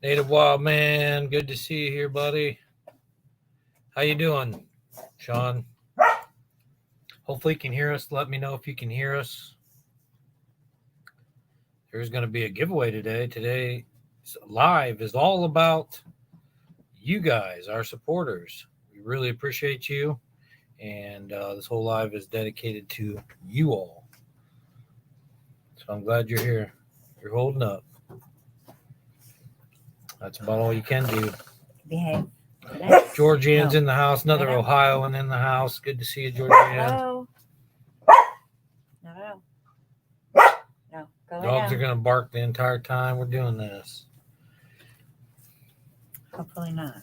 Native Wild Man, good to see you here, buddy. How you doing, Sean? Hopefully you can hear us. Let me know if you can hear us. There's going to be a giveaway today. Today live is all about you guys, our supporters. We really appreciate you, and this whole live is dedicated to you all. So I'm glad you're here. You're holding up. That's about all you can do. Behave. Georgian's in the house. Another Ohioan in the house. Good to see you, Georgian. No. No. No. Go Dogs are going to bark the entire time we're doing this. Hopefully not.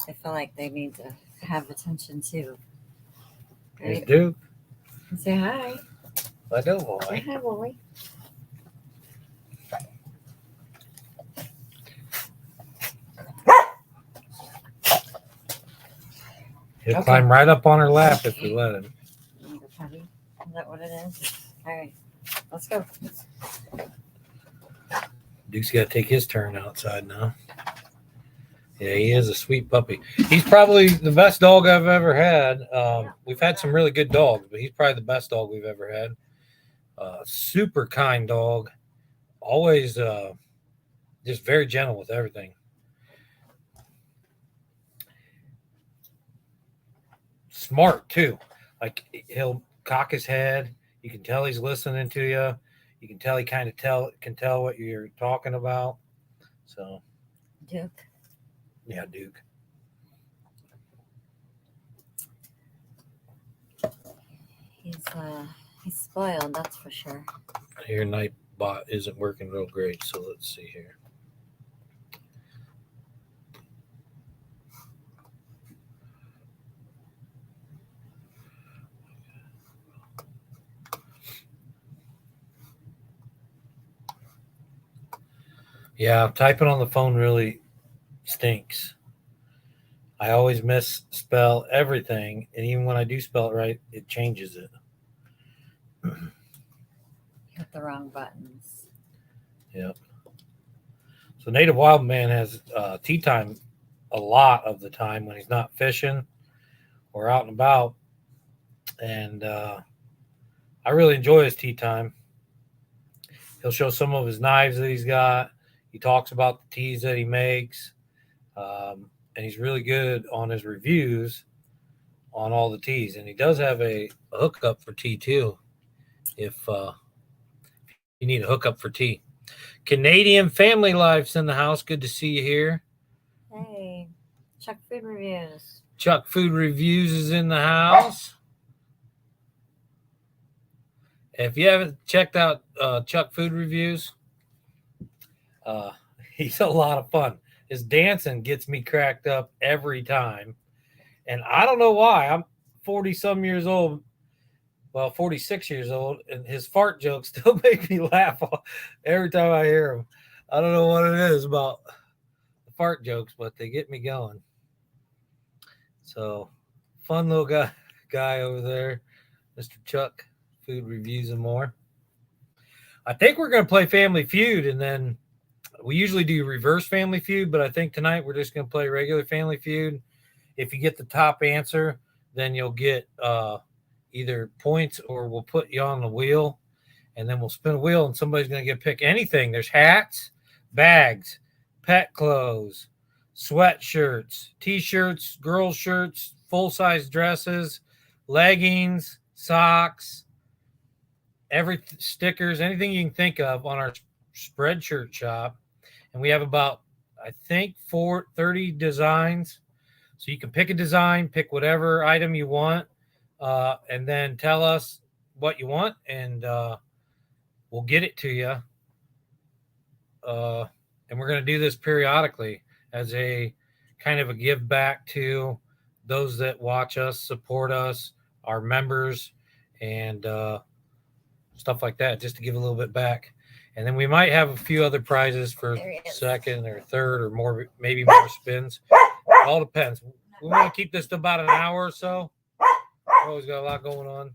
I feel like they need to have attention too. Hey, Duke. Say hi. Hello, boy. Say hi, boy. He'll climb right up on her lap if we let him. Is that what it is? All right. Let's go. Duke's got to take his turn outside now. Yeah, he is a sweet puppy. He's probably the best dog I've ever had. We've had some really good dogs, but he's probably the best dog we've ever had. Super kind dog. Always just very gentle with everything. Smart, too. Like, he'll cock his head. You can tell he's listening to you. You can tell he kind of can tell what you're talking about. So, Duke. Yeah, Duke. He's spoiled, that's for sure. Your Nightbot isn't working real great, so let's see here. Yeah, typing on the phone really stinks. I always misspell everything, and even when I do spell it right, it changes it. Hit the wrong buttons. Yep. So Native Wild Man has tea time a lot of the time when he's not fishing or out and about, and I really enjoy his tea time. He'll show some of his knives that he's got. He talks about the teas that he makes. And he's really good on his reviews on all the teas. And he does have a hookup for tea, too, if you need a hookup for tea. Canadian Family Life's in the house. Good to see you here. Hey, Chuck Food Reviews. Chuck Food Reviews is in the house. If you haven't checked out Chuck Food Reviews, he's a lot of fun. His dancing gets me cracked up every time. And I don't know why. I'm 40-some years old. Well, 46 years old. And his fart jokes still make me laugh every time I hear them. I don't know what it is about the fart jokes, but they get me going. So, fun little guy over there. Mr. Chuck, Food Reviews and More. I think we're going to play Family Feud, and then we usually do reverse Family Feud, but I think tonight we're just going to play regular Family Feud. If you get the top answer, then you'll get either points or we'll put you on the wheel, and then we'll spin a wheel, and somebody's going to get pick anything. There's hats, bags, pet clothes, sweatshirts, T-shirts, girls' shirts, full-size dresses, leggings, socks, stickers, anything you can think of on our Spreadshirt shop. And we have about, I think, 30 designs. So you can pick a design, pick whatever item you want, and then tell us what you want, and we'll get it to you. And we're going to do this periodically as a kind of a give back to those that watch us, support us, our members, and stuff like that, just to give a little bit back. And then we might have a few other prizes for second or third or more, maybe more spins. It all depends. We want to keep this to about an hour or so. We always got a lot going on.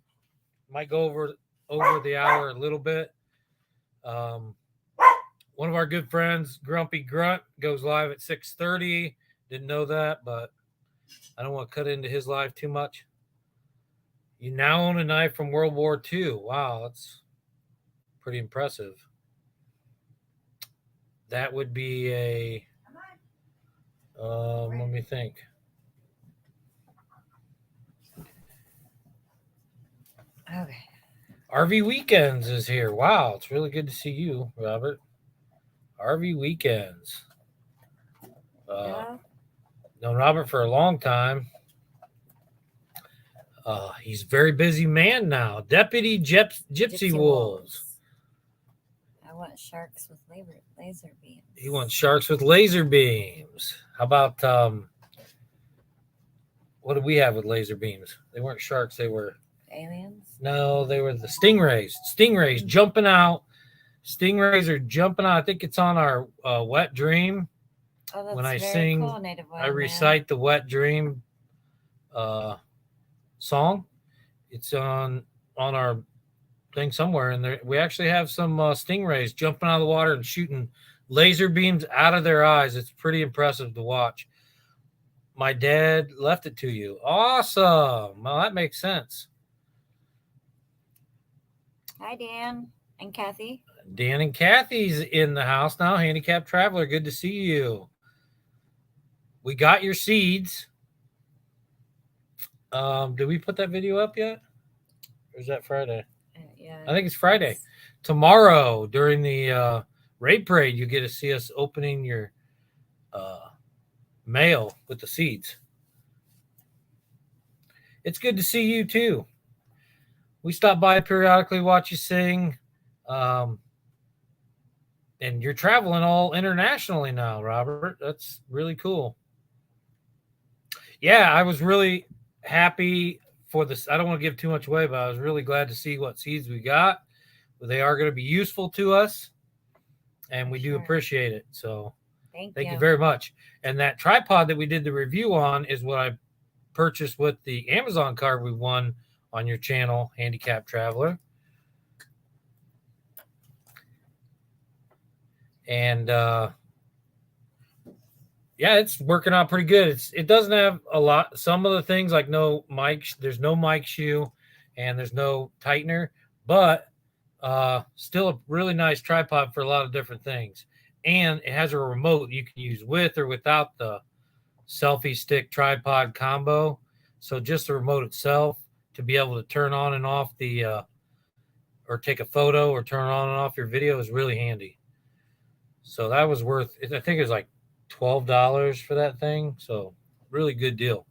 Might go over the hour a little bit. one of our good friends, Grumpy Grunt, goes live at 6:30. Didn't know that, but I don't want to cut into his live too much. You now own a knife from World War II. Wow, that's pretty impressive. That would be a, let me think. Okay. RV Weekends is here. Wow, it's really good to see you, Robert. RV Weekends. Yeah. Known Robert for a long time. He's a very busy man now. Deputy Gypsy Wolves. I want sharks with laser beams. He wants sharks with laser beams. How about what did we have with laser beams? They weren't sharks. They were aliens. No, they were the stingrays. Stingrays jumping out. Stingrays are jumping out. I think it's on our Wet Dream. Oh, that's when I very sing, cool, Native Wild I recite the Wet Dream song. It's on our thing somewhere, and there we actually have some stingrays jumping out of the water and shooting laser beams out of their eyes. It's pretty impressive to watch. My dad left it to you. Awesome. Well, that makes sense. Hi, Dan and Kathy. Dan and Kathy's in the house now. Handicapped Traveler, good to see you. We got your seeds. Did we put that video up yet? Or is that Friday? Yeah. I think it's Friday. Tomorrow during the raid parade, you get to see us opening your mail with the seeds. It's good to see you too. We stop by periodically, watch you sing. And you're traveling all internationally now, Robert. That's really cool. Yeah, I was really happy for this. I don't want to give too much away, but I was really glad to see what seeds we got. They are going to be useful to us, and we do appreciate it. So thank you very much. And that tripod that we did the review on is what I purchased with the Amazon card we won on your channel, Handicapped Traveler. And yeah, it's working out pretty good. It doesn't have a lot. Some of the things like no mic. There's no mic shoe, and there's no tightener. But still a really nice tripod for a lot of different things. And it has a remote you can use with or without the selfie stick tripod combo. So just the remote itself to be able to turn on and off the or take a photo or turn on and off your video is really handy. So that was worth, I think it was like $12 for that thing. So really good deal.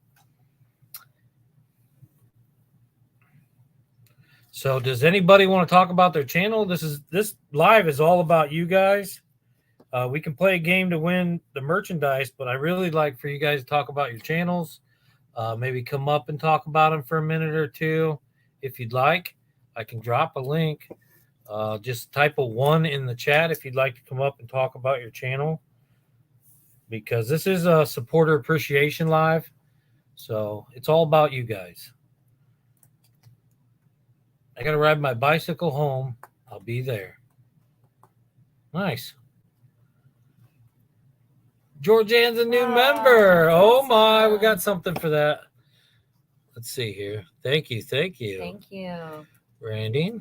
So does anybody want to talk about their channel? This live is all about you guys. We can play a game to win the merchandise, but I really like for you guys to talk about your channels. Maybe come up and talk about them for a minute or two. If you'd like, I can drop a link. Just type a 1 in the chat if you'd like to come up and talk about your channel, because this is a supporter appreciation live. So it's all about you guys. I got to ride my bicycle home. I'll be there. Nice. Georgianne's a new member. Oh my, we got something for that. Let's see here. Thank you. Thank you. Randy.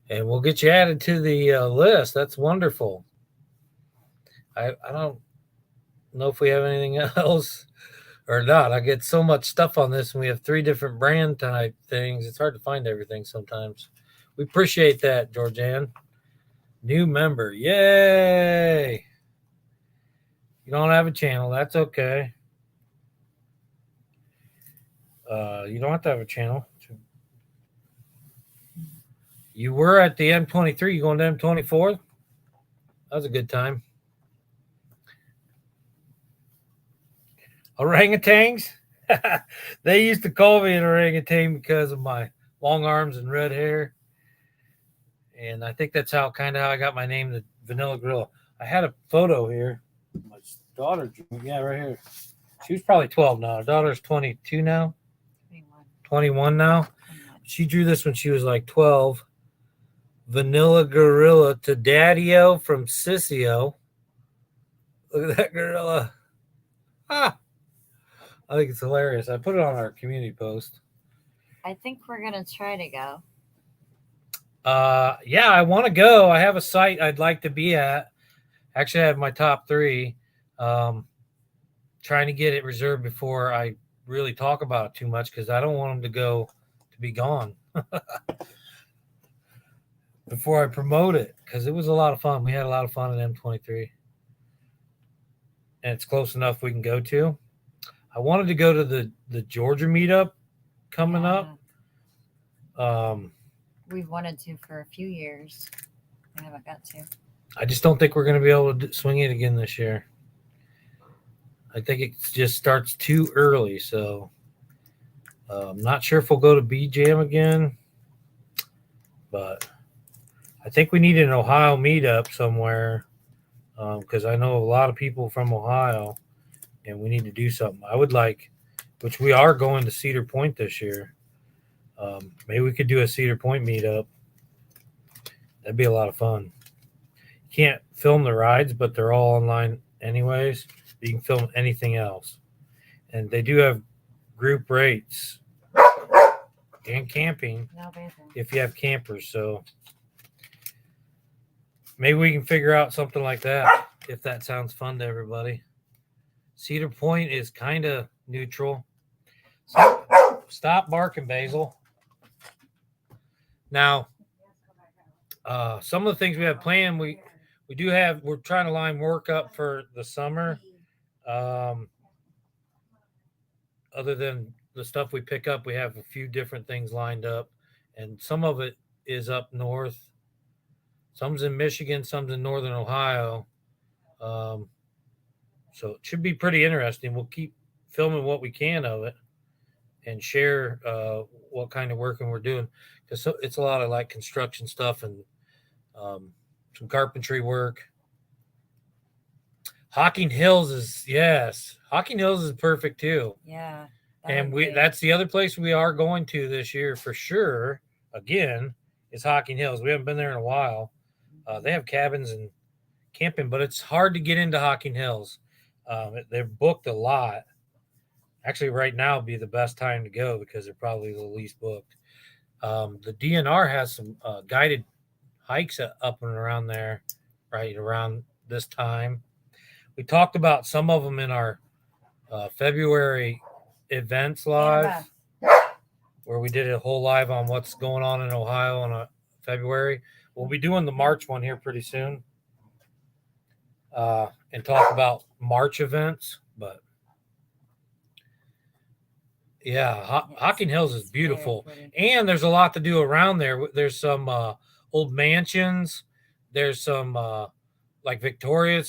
And we'll get you added to the list. That's wonderful. I don't know if we have anything else or not. I get so much stuff on this, and we have 3 different brand type things. It's hard to find everything sometimes. We appreciate that, Georgianne. New member. Yay. You don't have a channel. That's okay. You don't have to have a channel. You were at the M23. You going to M24? That was a good time. Orangutans? They used to call me an orangutan because of my long arms and red hair. And I think that's how I got my name, the Vanilla Gorilla. I had a photo here. My daughter, yeah, right here. She was probably 12 now. Her daughter's 22 now, 21 now. She drew this when she was like 12. Vanilla Gorilla to Daddy-O from Sissy-O. Look at that gorilla. Ah, I think it's hilarious. I put it on our community post. I think we're gonna try to go. Yeah, I want to go. I have a site I'd like to be at. Actually, I have my top 3. Trying to get it reserved before I really talk about it too much because I don't want them to be gone before I promote it, because it was a lot of fun. We had a lot of fun at M23, and it's close enough we can go to. I wanted to go to the Georgia meetup coming up. We've wanted to for a few years. We haven't got to. I just don't think we're going to be able to swing it again this year. I think it just starts too early, so I'm not sure if we'll go to B-Jam again, but I think we need an Ohio meetup somewhere, because I know a lot of people from Ohio, and we need to do something. I would like, which we are going to Cedar Point this year. Maybe we could do a Cedar Point meetup. That'd be a lot of fun. You can't film the rides, but they're all online anyways. You can film anything else. And they do have group rates and camping if you have campers. So maybe we can figure out something like that if that sounds fun to everybody. Cedar Point is kind of neutral. So stop barking, Basil. Now, some of the things we have planned, we're trying to line work up for the summer. Other than the stuff we pick up, we have a few different things lined up, and some of it is up north. Some's in Michigan, some's in northern Ohio. So it should be pretty interesting. We'll keep filming what we can of it and share what kind of working we're doing, because it's a lot of like construction stuff and some carpentry work. Hocking Hills is perfect too. Yeah. And that's the other place we are going to this year for sure. Again, is Hocking Hills. We haven't been there in a while. They have cabins and camping, but it's hard to get into Hocking Hills. They're booked a lot. Actually, right now would be the best time to go because they're probably the least booked. The DNR has some guided hikes up and around there right around this time. We talked about some of them in our February events live, where we did a whole live on what's going on in Ohio in February. We'll be doing the March one here pretty soon, and talk about March events. But yeah, Hocking Hills is beautiful, and there's a lot to do around there. There's some old mansions. There's some like Victorian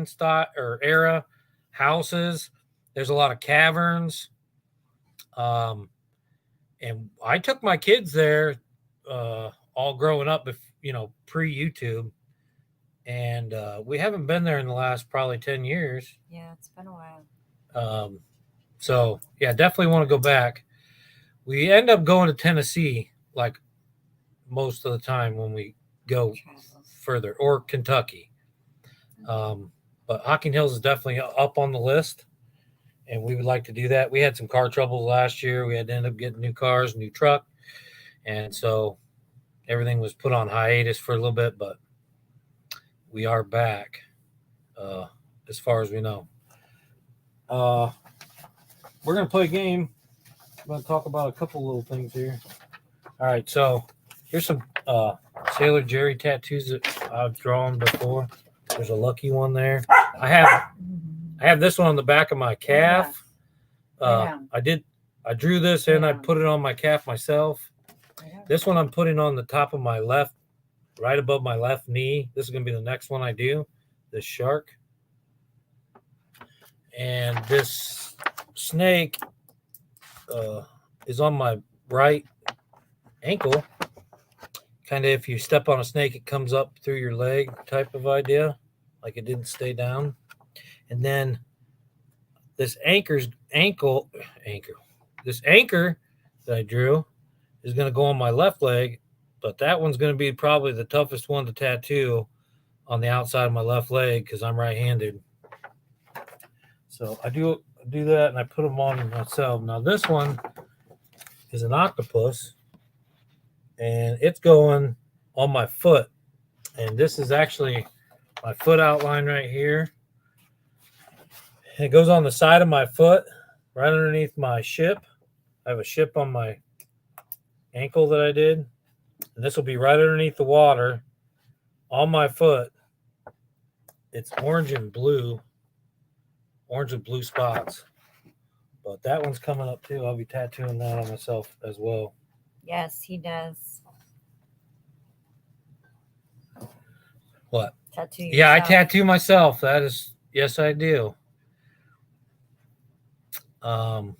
style or era houses. There's a lot of caverns. And I took my kids there all growing up, pre-YouTube. And we haven't been there in the last probably 10 years. Yeah, it's been a while. So, yeah, definitely want to go back. We end up going to Tennessee like most of the time when we go further, or Kentucky. But Hocking Hills is definitely up on the list, and we would like to do that. We had some car troubles last year. We had to end up getting new cars, new truck, and so everything was put on hiatus for a little bit, but we are back as far as we know. We're going to play a game. I'm going to talk about a couple little things here. All right, so here's some Sailor Jerry tattoos that I've drawn before. There's a lucky one there. I have this one on the back of my calf. I drew this and I put it on my calf myself. This one I'm putting on the top of my left, right above my left knee. This is going to be the next one I do, this shark. And this snake is on my right ankle. kind of if you step on a snake, it comes up through your leg type of idea, like it didn't stay down. And then this anchor, this anchor that I drew is going to go on my left leg, but that one's going to be probably the toughest one to tattoo on the outside of my left leg because I'm right-handed. So I do that, and I put them on myself. Now this one is an octopus, and it's going on my foot. And this is actually my foot outline right here. And it goes on the side of my foot, right underneath my ship. I have a ship on my ankle that I did. And this will be right underneath the water on my foot. It's orange and blue spots. But that one's coming up too. I'll be tattooing that on myself as well. Yes, he does. What? Tattoo yourself. Yeah, I tattoo myself. That is, yes, I do. All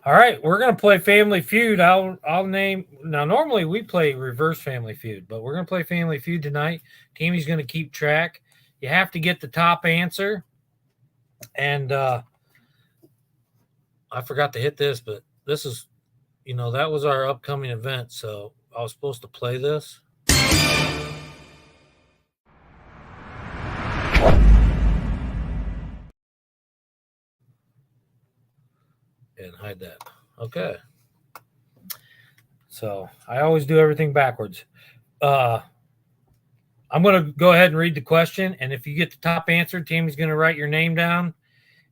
right, we're gonna play Family Feud. I'll name now. Normally we play reverse Family Feud, but we're gonna play Family Feud tonight. Tammy's gonna keep track. You have to get the top answer, and I forgot to hit this, but this is, that was our upcoming event, so I was supposed to play this. And hide that. Okay. So I always do everything backwards. I'm going to go ahead and read the question. And if you get the top answer, Tammy's going to write your name down.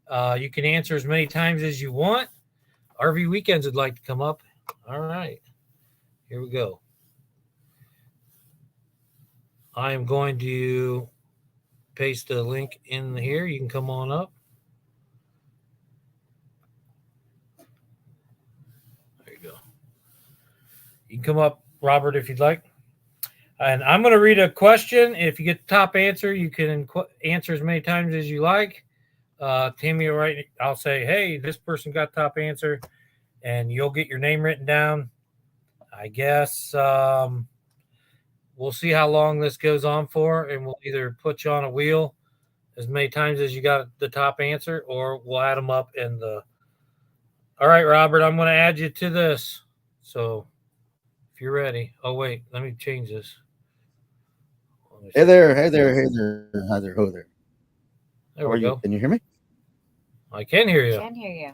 You can answer as many times as you want. RV Weekends would like to come up. All right. Here we go. I am going to paste a link in here. You can come on up. You can come up, Robert, if you'd like. And I'm going to read a question. If you get the top answer, you can answer as many times as you like. Tammy will write, I'll say, hey, this person got top answer, and you'll get your name written down. I guess we'll see how long this goes on for, and we'll either put you on a wheel as many times as you got the top answer, or we'll add them up in the. All right, Robert, I'm going to add you to this. So if you're ready. Oh, wait, let me change this. Hey there, hi there, ho there. There we go. Can you hear me? I can hear you. I can hear you.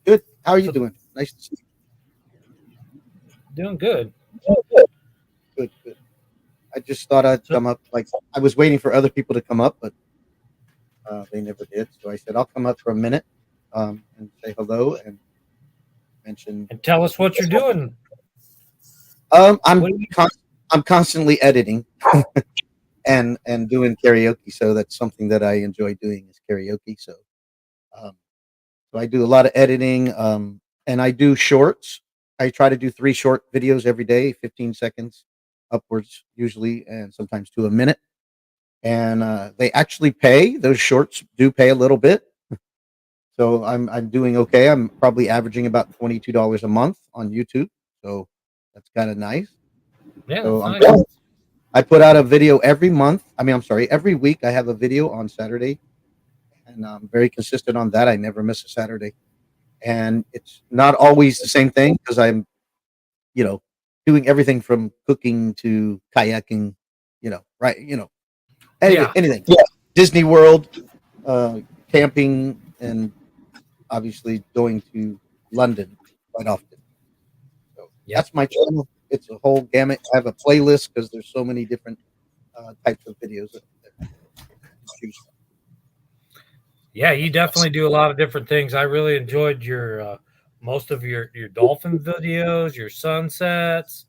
Good. How are you doing? Nice to see you. Doing good. Good. I just thought I'd come up. Like, I was waiting for other people to come up, but they never did. So I said I'll come up for a minute and say hello and mention. And tell us what you're doing. I'm constantly editing and doing karaoke. So that's something that I enjoy doing is karaoke. So I do a lot of editing and I do shorts. I try to do 3 short videos every day, 15 seconds upwards usually, and sometimes to a minute. And they actually pay. Those shorts do pay a little bit. So I'm doing okay. I'm probably averaging about $22 a month on YouTube. So that's kind of nice. Yeah, so nice. I put out a video every month. Every week I have a video on Saturday, and I'm very consistent on that. I never miss a Saturday, and it's not always the same thing because I'm, doing everything from cooking to kayaking, anything. Yeah. Disney World, camping, and obviously going to London quite often. So that's my channel. It's a whole gamut. I have a playlist because there's so many different types of videos that choose from. Yeah, you definitely do a lot of different things. I really enjoyed your most of your dolphin videos, your sunsets,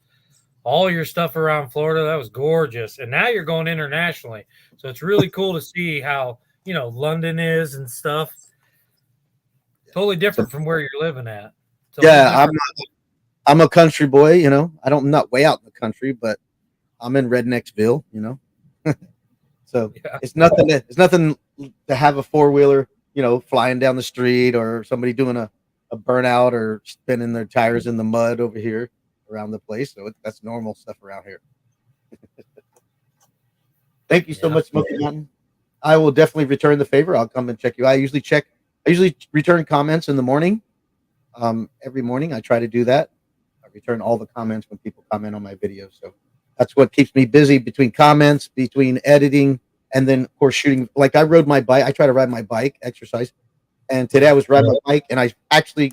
all your stuff around Florida. That was gorgeous. And now you're going internationally. So it's really cool to see how, London is and stuff. Totally different from where you're living at. Yeah, I'm a country boy, I'm not way out in the country, but I'm in Rednecksville, So it's nothing to have a 4-wheeler, flying down the street or somebody doing a a burnout or spinning their tires in the mud over here around the place. So that's normal stuff around here. Thank you so Yeah. much, Smoky Mountain. I will definitely return the favor. I'll come and check you. I usually return comments in the morning. Every morning I try to do that. I return all the comments when people comment on my videos. So that's what keeps me busy between comments, between editing, and then of course shooting. Like I rode my bike. I try to ride my bike, exercise. And today I was riding my bike and I actually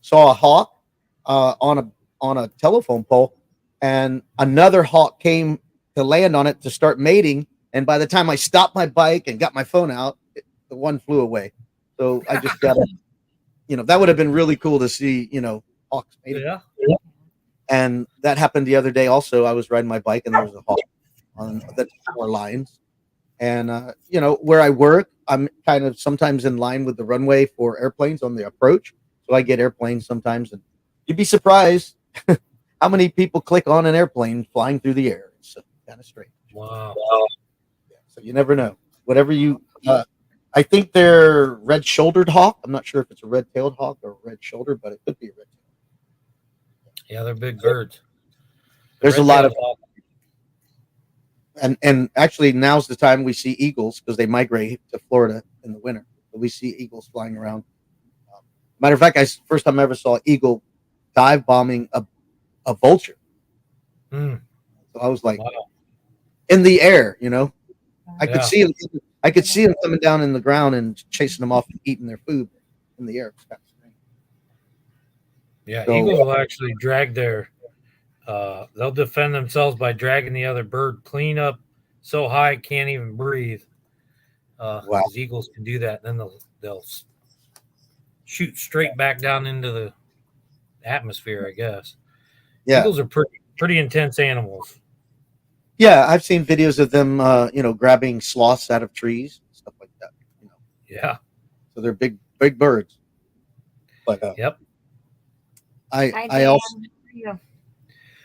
saw a hawk on a telephone pole, and another hawk came to land on it to start mating. And by the time I stopped my bike and got my phone out, the one flew away. So I just got to, that would have been really cool to see, hawks mating. Yeah. And that happened the other day. Also, I was riding my bike and there was a hawk on the tower lines. And where I work, I'm kind of sometimes in line with the runway for airplanes on the approach. So I get airplanes sometimes, and you'd be surprised how many people click on an airplane flying through the air. It's kind of strange. Wow. Yeah, so you never know. Whatever you, I think they're red-shouldered hawk. I'm not sure if it's a red-tailed hawk or a red shoulder, but it could be a red. Yeah, they're big birds. There's a lot of, Red-tailed hawk. and actually now's the time we see eagles because they migrate to Florida in the winter. So we see eagles flying around. Matter of fact, first time I ever saw an eagle dive bombing a vulture. Mm, So I was like, wow. in the air, I Yeah. could see him. I could see him coming down in the ground and chasing them off and eating their food in the air. It's kind of strange. Yeah, So- eagles will actually drag they'll defend themselves by dragging the other bird clean up so high it can't even breathe. Wow. 'Cause eagles can do that. Then they'll shoot straight back down into the atmosphere, I guess. Yeah, Eagles are pretty intense animals. yeah. I've seen videos of them, grabbing sloths out of trees, stuff like that. Yeah. So they're big birds. But Yep. Hi, I Dan. also How are you?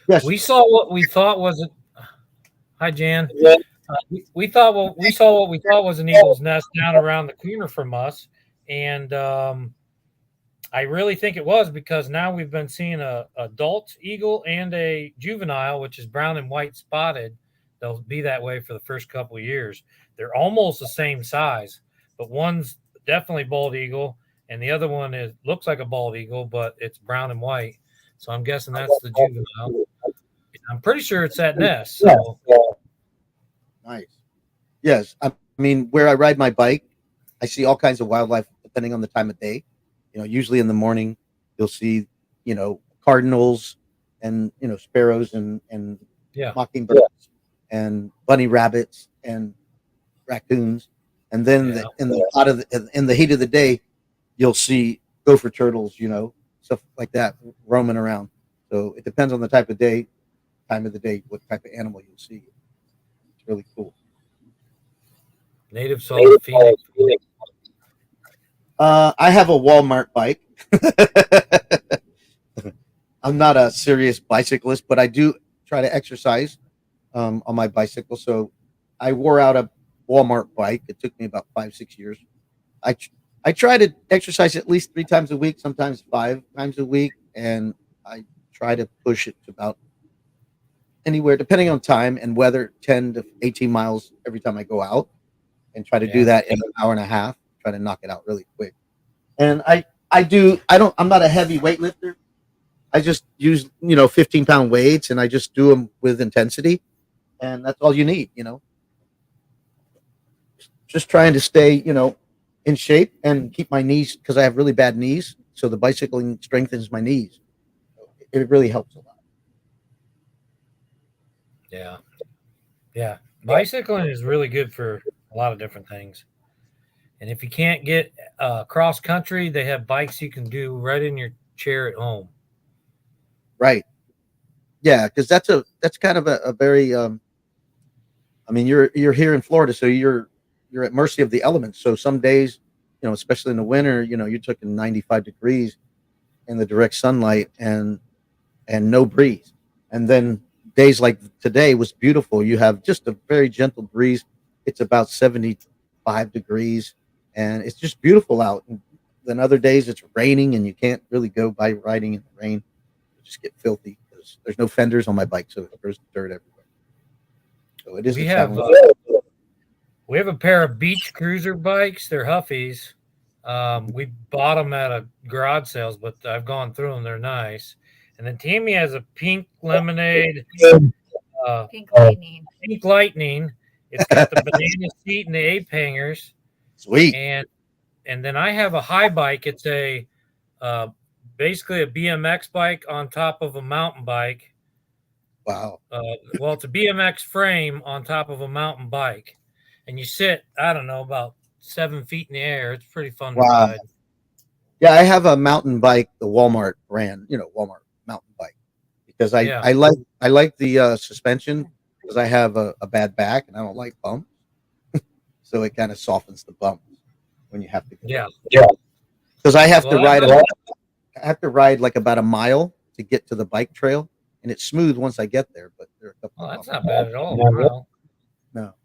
yes. We saw what we thought was it. Hi, Jan. We saw what we thought was an eagle's nest down around the corner from us, and I really think it was because now we've been seeing a adult eagle and a juvenile, which is brown and white spotted. They'll be that way for the first couple of years. They're almost the same size, but one's definitely bald eagle, and the other one looks like a bald eagle, but it's brown and white. So I'm guessing that's the juvenile. I'm pretty sure it's that nest. So Nice. Yes. I mean, where I ride my bike, I see all kinds of wildlife depending on the time of day. Usually in the morning, you'll see, cardinals and, sparrows and yeah, mockingbirds and bunny rabbits and raccoons. And then Yeah. in the heat of the day, you'll see gopher turtles, stuff like that roaming around. So it depends on the time of the day, what type of animal you'll see. It's really cool. native saw the phoenix. I have a Walmart bike. I'm not a serious bicyclist, but I do try to exercise on my bicycle. So I wore out a Walmart bike. It took me about 5-6 years. I try to exercise at least 3 times a week, sometimes 5 times a week, and I try to push it to about anywhere, depending on time and weather, 10 to 18 miles every time I go out, and try to do Yeah. that in an hour and a half. Try to knock it out really quick. And I'm not a heavy weightlifter. I just use 15-pound weights, and I just do them with intensity, and that's all you need. Just trying to stay in shape and keep my knees, because I have really bad knees. So the bicycling strengthens my knees. It really helps a lot. Yeah, yeah. Bicycling is really good for a lot of different things. And if you can't get cross country, they have bikes you can do right in your chair at home. Right. Yeah, because that's kind of a very I mean, you're here in Florida, so you're at mercy of the elements. So some days, especially in the winter, you're talking 95 degrees in the direct sunlight and no breeze. And then days like today was beautiful. You have just a very gentle breeze. It's about 75 degrees, and it's just beautiful out. And then other days it's raining and you can't really go by riding in the rain. You just get filthy because there's no fenders on my bike, so there's dirt everywhere. So it is. We have a pair of beach cruiser bikes. They're Huffies. We bought them at a garage sales, but I've gone through them. They're nice. And then Tammy has a pink lemonade, Pink lightning. pink lightning. It's got the banana seat and the ape hangers. Sweet. And then I have a high bike. It's a basically a BMX bike on top of a mountain bike. Wow. Well, it's a BMX frame on top of a mountain bike, and you sit, I don't know, about 7 feet in the air. It's pretty fun to ride. Yeah, I have a mountain bike, the Walmart brand, Walmart mountain bike, because I like the suspension because I have a bad back and I don't like bumps, so it kind of softens the bumps when you have to. Yeah. Because I have to ride like about a mile to get to the bike trail, and it's smooth once I get there. But there are a couple. Oh, that's not bad at all. No.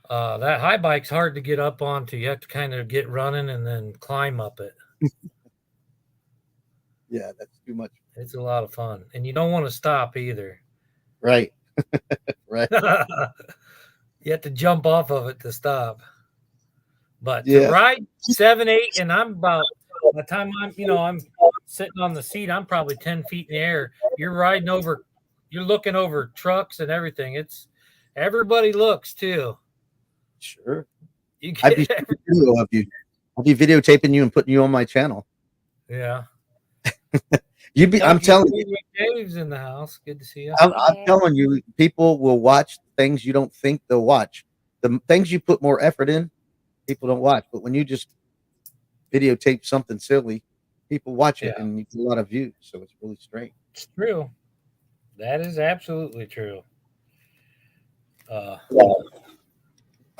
That high bike's hard to get up onto. You have to kind of get running and then climb up it. Yeah, that's too much. It's a lot of fun, and you don't want to stop either. Right. Right. You have to jump off of it to stop. But to ride 7, 8, and I'm about, by the time I'm sitting on the seat, I'm probably 10 feet in the air. You're looking over trucks and everything. Everybody looks too. Sure. I'd be video of you. I'll be videotaping you and putting you on my channel. Yeah. I'm telling you. Dave's in the house. Good to see you. I'm telling you, people will watch things you don't think they'll watch. The things you put more effort in, people don't watch. But when you just videotape something silly, people watch it and you get a lot of views. So it's really strange. It's true. That is absolutely true. All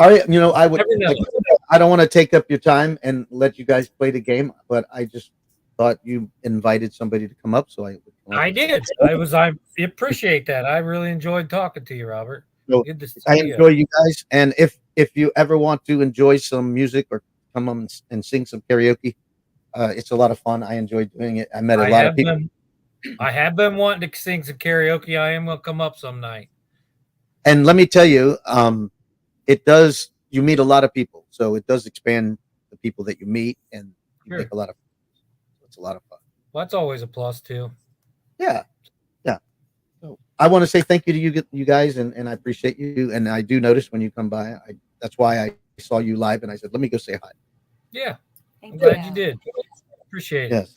right, I don't want to take up your time and let you guys play the game, but I just thought you invited somebody to come up, so I did. I appreciate that. I really enjoyed talking to you, Robert. So good to see I enjoy you guys, and if you ever want to enjoy some music or come on and sing some karaoke, it's a lot of fun. I enjoy doing it. I met a lot of people. I have been wanting to sing some karaoke. I am going to come up some night. And let me tell you, you meet a lot of people, so it does expand the people that you meet, and you make a lot of friends. So it's a lot of fun. Well, that's always a plus too. Yeah. So I want to say thank you to you guys, and I appreciate you. And I do notice when you come by. That's why I saw you live, and I said, let me go say hi. Yeah, I'm glad you did. Appreciate it. Yes.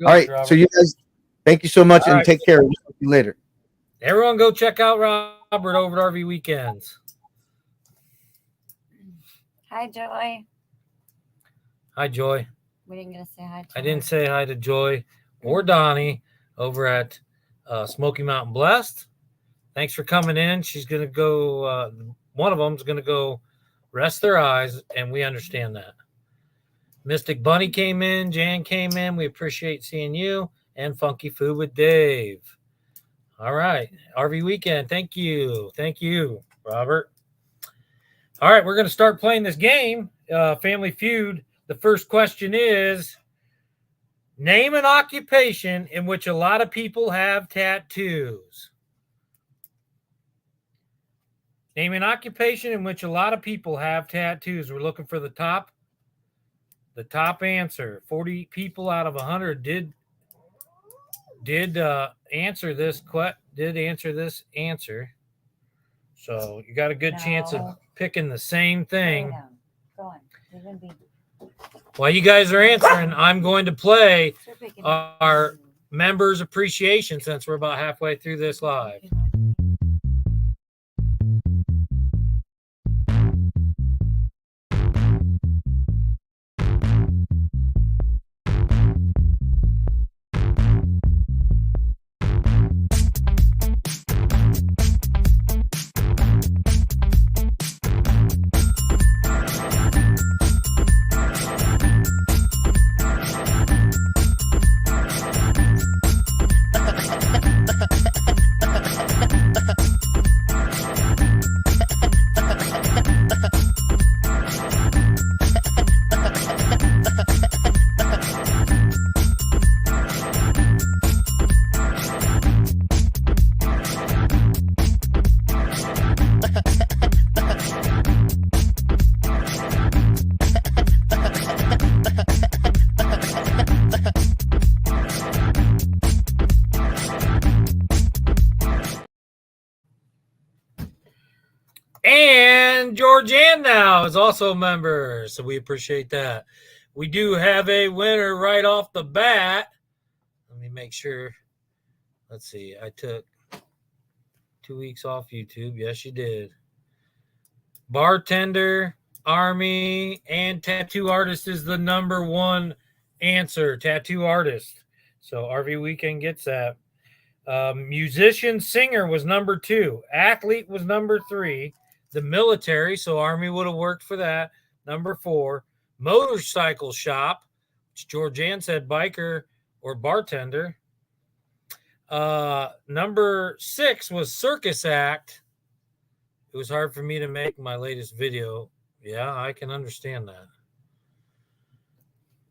All right. Robert. So you guys, thank you so much, and take care. We'll see you later. Everyone, go check out Robert over at RV Weekends. Hi, Joy. Hi, Joy. We didn't get to say hi to I didn't say hi to Joy or Donnie over at Smoky Mountain Blessed. Thanks for coming in. She's going to go, one of them's going to go rest their eyes, and we understand that. Mystic Bunny came in. Jan came in. We appreciate seeing you. And Funky Food with Dave. All right. RV Weekend. Thank you. Thank you, Robert. All right, we're going to start playing this game, Family Feud. The first question is, name an occupation in which a lot of people have tattoos. Name an occupation in which a lot of people have tattoos. We're looking for the top answer. 40 people out of 100 did answer this answer. So you got a good chance of picking the same thing. Go on. While you guys are answering, I'm going to play our members appreciation since we're about halfway through this live. And Georgianne now is also a member, so we appreciate that. We do have a winner right off the bat. Let me make sure. Let's see. I took 2 weeks off YouTube. Yes, you did. Bartender, Army, and tattoo artist is the number one answer. Tattoo artist. So RV Weekend gets that. Musician, singer was number 2. Athlete was number 3. The military, so Army would have worked for that. Number 4. Motorcycle shop, which Georgianne said biker or bartender. Number 6 was circus act. It was hard for me to make my latest video. Yeah, I can understand that.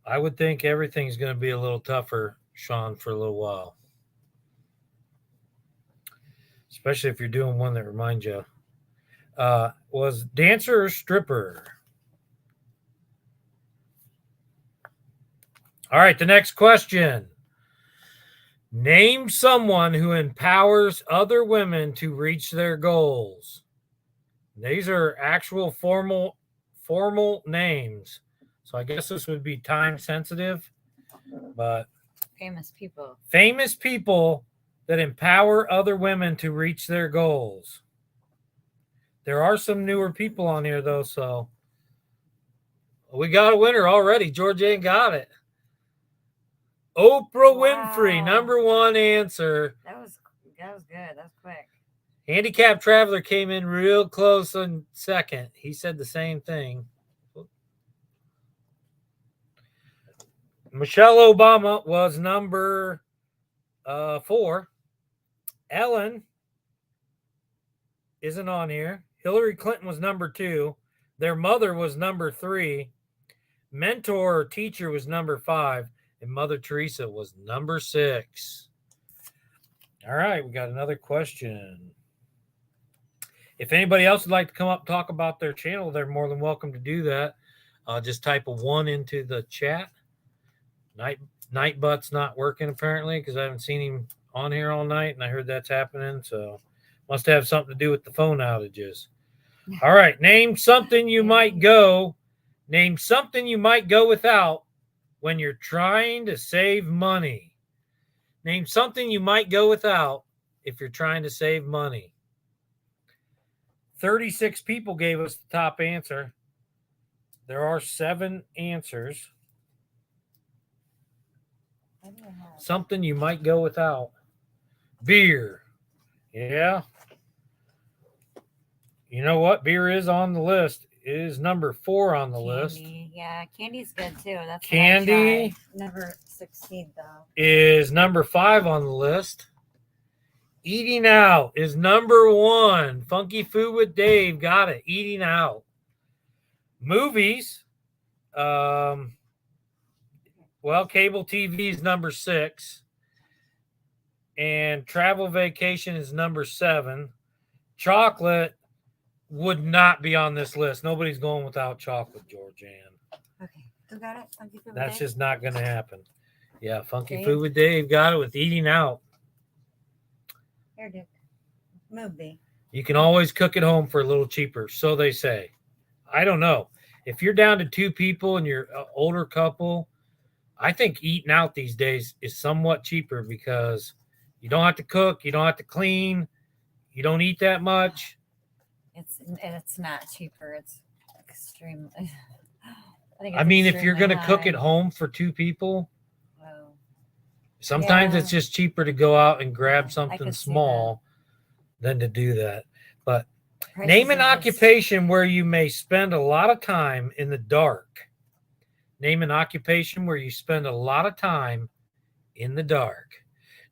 I would think everything's going to be a little tougher, Sean, for a little while. Especially if you're doing one that reminds you. Was dancer or stripper? All right, the next question. Name someone who empowers other women to reach their goals. These are actual formal names. So I guess this would be time sensitive, but Famous people. famous people that empower other women to reach their goals. There are some newer people on here though, so we got a winner already. Georgianne got it. Oprah Winfrey, Wow. number 1 answer. That was good. That was quick. Handicap Traveler came in real close on second. He said the same thing. Michelle Obama was number 4. Ellen isn't on here. Hillary Clinton was number 2. Their mother was number 3. Mentor or teacher was number 5. And Mother Teresa was number 6. All right, we got another question. If anybody else would like to come up and talk about their channel, they're more than welcome to do that. Just type a 1 into the chat. Nightbutt's not working apparently because I haven't seen him on here all night, and I heard that's happening. So must have something to do with the phone outages. All right, name something you might go. Name something you might go without when you're trying to save money. Name something you might go without if you're trying to save money. 36 people gave us the top answer. There are 7 answers. Something you might go without. Beer. Yeah. You know what? Beer is on the list. It is number 4 on the list. Yeah, candy's good too. That's Candy never succeed though. is number 5 on the list. Eating out is number 1. Funky Food with Dave got it. Eating out. Movies. Well, cable TV is number 6. And travel vacation is number 7. Chocolate would not be on this list. Nobody's going without chocolate, Georgianne. Okay, who got it? Funky Food with That's Dave? just not going to happen. Yeah, Funky Dave? Food with Dave got it with eating out. Here, Dick. Movie. You can always cook at home for a little cheaper, so they say. I don't know. If you're down to 2 people and you're an older couple, I think eating out these days is somewhat cheaper because you don't have to cook, you don't have to clean, you don't eat that much. It's not cheaper. It's extremely. I mean, if you're going to cook at home for 2 people, Wow. sometimes Yeah. it's just cheaper to go out and grab I something could see small than to do that. But Prices name an are just- occupation where you may spend a lot of time in the dark. Name an occupation where you spend a lot of time in the dark.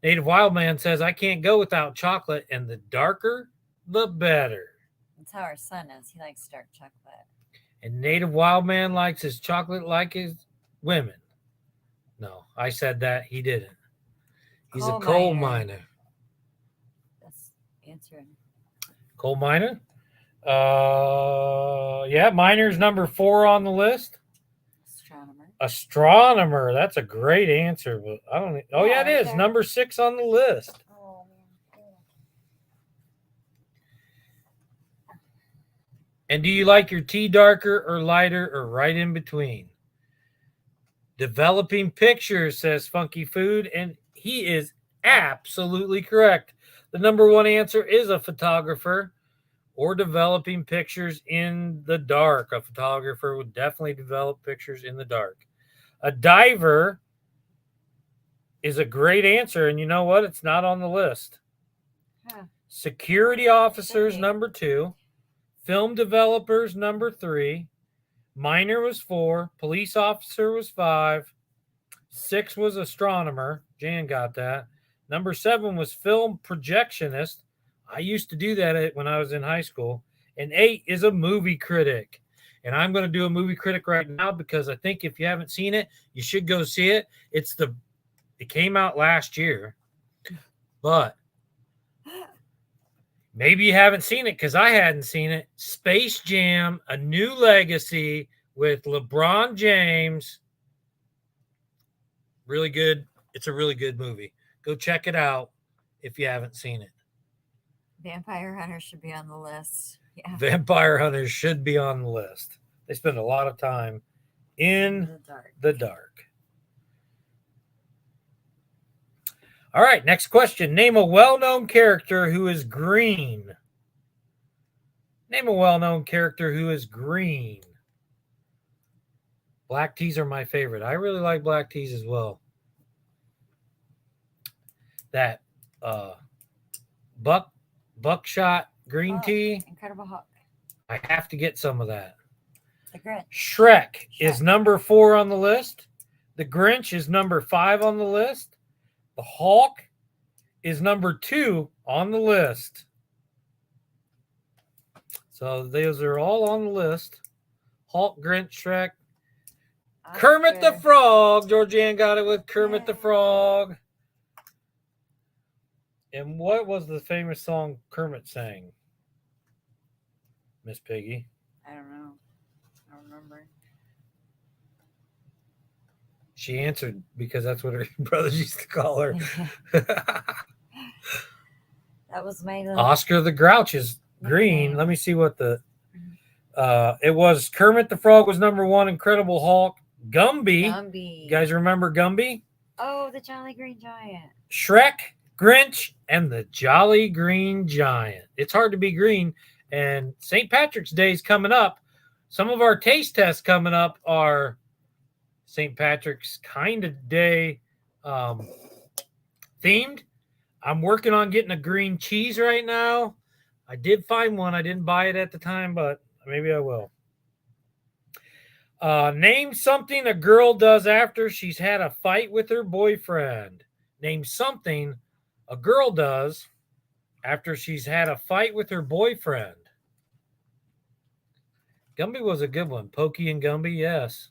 Native Wildman says, I can't go without chocolate, and the darker, the better. That's how our son is. He likes dark chocolate. And Native Wildman likes his chocolate like his women. No, I said that. He didn't. He's Coal a coal miner. miner. That's answering. Coal miner? Yeah, miner's number 4 on the list. Astronomer. Astronomer. That's a great answer, but I don't. Oh, yeah, Yeah, it right is there. number 6 on the list. Oh, man. And do you like your tea darker or lighter or right in between? Developing pictures, says Funky Food, and he is absolutely correct. The number one answer is a photographer or developing pictures in the dark. A photographer would definitely develop pictures in the dark. A diver is a great answer, and you know what? It's not on the list. Huh. Security officers, Okay. number 2. Film developers, number 3. Miner was 4. Police officer was 5. 6 was astronomer. Jan got that. Number 7 was film projectionist. I used to do that when I was in high school. And 8 is a movie critic. And I'm going to do a movie critic right now because I think if you haven't seen it, you should go see it. It came out last year, but maybe you haven't seen it because I hadn't seen it. Space Jam: A New Legacy with LeBron James. Really good. It's a really good movie. Go check it out if you haven't seen it. Vampire Hunter should be on the list. Yeah. Vampire Hunters should be on the list. They spend a lot of time in The dark. the dark. All right, next question. Name a well-known character who is green. Name a well-known character who is green. Black teas are my favorite. I really like black teas as well. That buckshot green tea. Incredible Hulk. I have to get some of that. The Grinch. Shrek is Shrek. number 4 on the list. The Grinch is number 5 on the list. The Hulk is number 2 on the list. So those are all on the list. Hulk, Grinch, Shrek. Kermit the Frog. Georgianne got it with Kermit the Frog. And what was the famous song Kermit sang? Miss Piggy. I don't know. I don't remember. She answered because that's what her brothers used to call her. That was my little. Oscar the Grouch is green. Let me see what it was. Kermit the Frog was number 1. Incredible Hulk. Gumby. Gumby. You guys remember Gumby? Oh, the Jolly Green Giant. Shrek, Grinch, and the Jolly Green Giant. It's hard to be green. And St. Patrick's Day is coming up. Some of our taste tests coming up are St. Patrick's kind of day themed. I'm working on getting a green cheese right now. I did find one. I didn't buy it at the time, but maybe I will. Name something a girl does after she's had a fight with her boyfriend. Name something a girl does after she's had a fight with her boyfriend. Gumby was a good one. Pokey and Gumby, yes.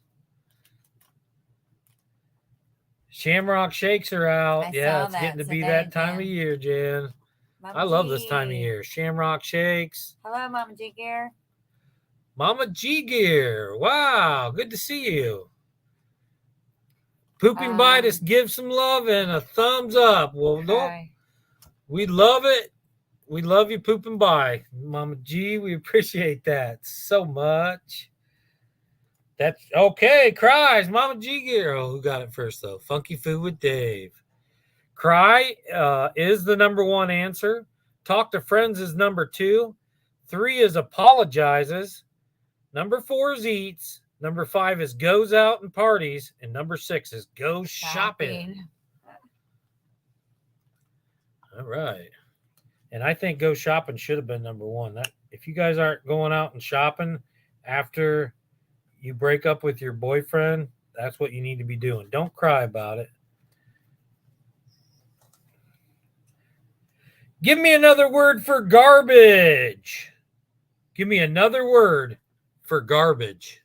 Shamrock Shakes are out. Yeah, it's getting to be that time of year, Jan. Mama I love this G. time of year. Shamrock Shakes. Hello, Mama G Gear. Mama G Gear. Wow, good to see you. Pooping by to give some love and a thumbs up. Well, we love it. We love you pooping by, Mama G. We appreciate that so much. That's okay. Cries, Mama G Gear. Oh, who got it first though? Funky Food with Dave. Cry is the number 1 answer. Talk to friends is number 2. 3 is apologizes. Number 4 is eats. Number 5 is goes out and parties. And number 6 is goes shopping. All right. And I think go shopping should have been number 1. That if you guys aren't going out and shopping after you break up with your boyfriend, that's what you need to be doing. Don't cry about it. Give me another word for garbage. Give me another word for garbage.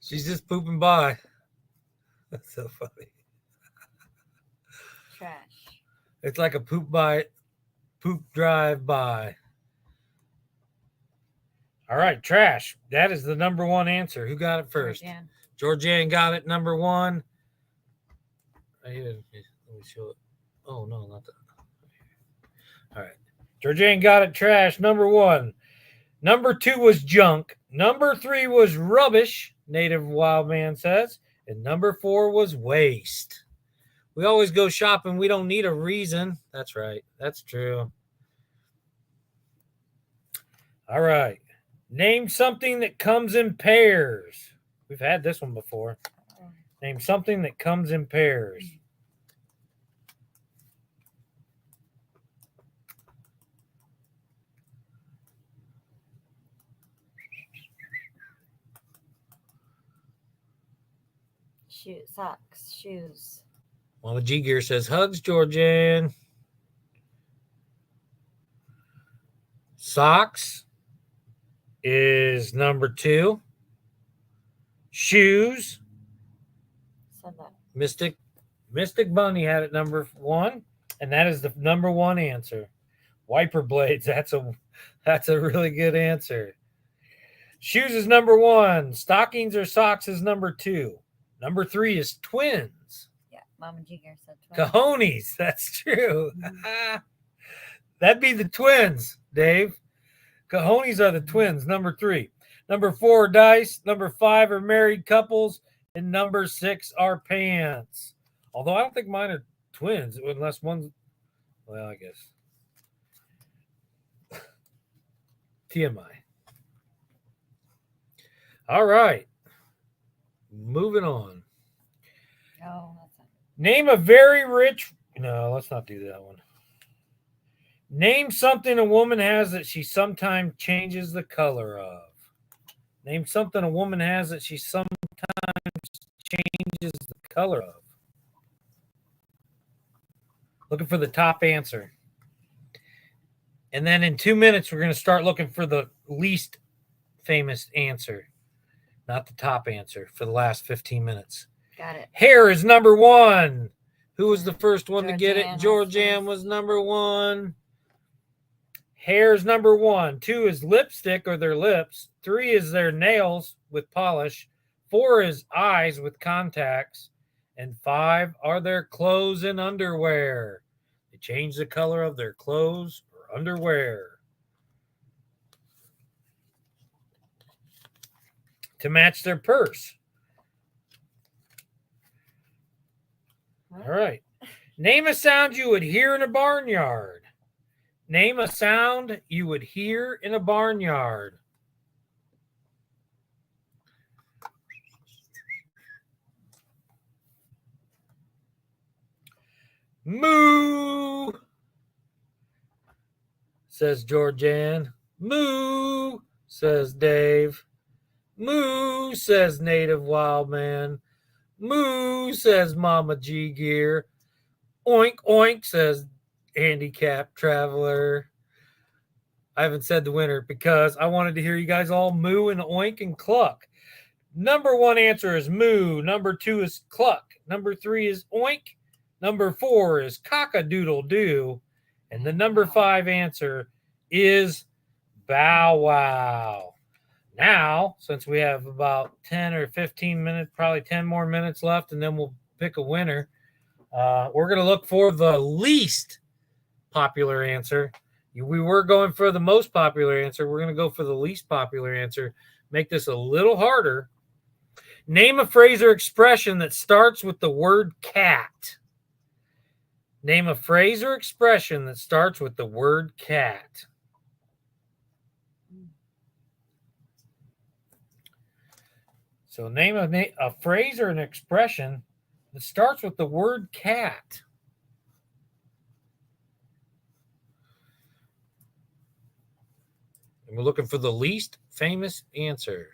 She's just pooping by. That's so funny. Trash. It's like a poop drive by. All right, trash. That is the number 1 answer. Who got it first? Georgianne got it number 1. Let me show it. Oh, no, not that. All right. Georgianne got it. Trash. Number 1. Number 2 was junk. Number 3 was rubbish, Native Wild Man says. And number 4 was waste. We always go shopping. We don't need a reason. That's right. That's true. All right. Name something that comes in pairs. We've had this one before. Name something that comes in pairs. Socks, shoes. Mama G Gear says hugs, Georgianne. Socks is number 2. Shoes. Said that. Mystic Bunny had it number 1, and that is the number 1 answer. Wiper blades. That's a really good answer. Shoes is number 1. Stockings or socks is number 2. Number 3 is twins. Yeah, Mama Jigger said twins. Cojones. That's true. That'd be the twins, Dave. Cojones are the twins. Number 3. Number 4, dice. Number 5 are married couples. And number 6 are pants. Although I don't think mine are twins, unless one's, well, I guess. TMI. All right. Moving on. Oh, that's not. Name a very rich. No, let's not do that one. Name something a woman has that she sometimes changes the color of. Name something a woman has that she sometimes changes the color of. Looking for the top answer. And then in 2 minutes, we're going to start looking for the least famous answer, not the top answer, for the last 15 minutes. Got it. Hair is number 1. Who was the first one to get it? Georgianne Georgianne was number 1. Hair is number 1. 2 is lipstick or their lips. 3 is their nails with polish. 4 is eyes with contacts. And 5 are their clothes and underwear. They change the color of their clothes or underwear to match their purse. All right. Name a sound you would hear in a barnyard. Name a sound you would hear in a barnyard. Moo, says Georgianne. Moo, says Dave. Moo, says Native Wild Man. Moo, says Mama G Gear. Oink, oink, says Handicapped Traveler. I haven't said the winner because I wanted to hear you guys all moo and oink and cluck. Number 1 answer is moo. Number 2 is cluck. Number 3 is oink. Number 4 is cock-a-doodle-doo. And the number 5 answer is bow wow. Now, since we have about 10 or 15 minutes, probably 10 more minutes left, and then we'll pick a winner, we're going to look for the least popular answer. We were going for the most popular answer. We're going to go for the least popular answer. Make this a little harder. Name a phrase or expression that starts with the word cat. Name a phrase or expression that starts with the word cat. So name a phrase or an expression that starts with the word cat. And we're looking for the least famous answer.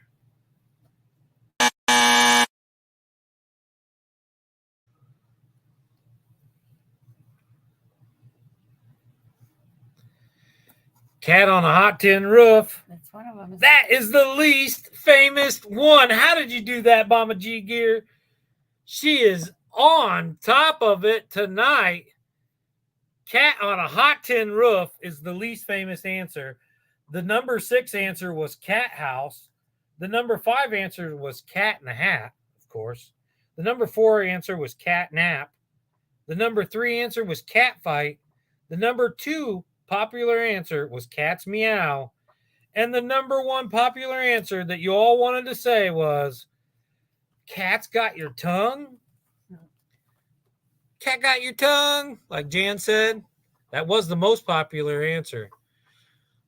Cat on a hot tin roof. That's one of them. That is the least famous one. How did you do that, Mama G Gear? She is on top of it tonight. Cat on a hot tin roof is the least famous answer. The number 6 answer was cat house. The number 5 answer was cat in a hat, of course. The number 4 answer was cat nap. The number 3 answer was cat fight. The number 2 popular answer was cats meow. And the number one popular answer that you all wanted to say was cats got your tongue. Cat got your tongue, like Jan said. That was the most popular answer.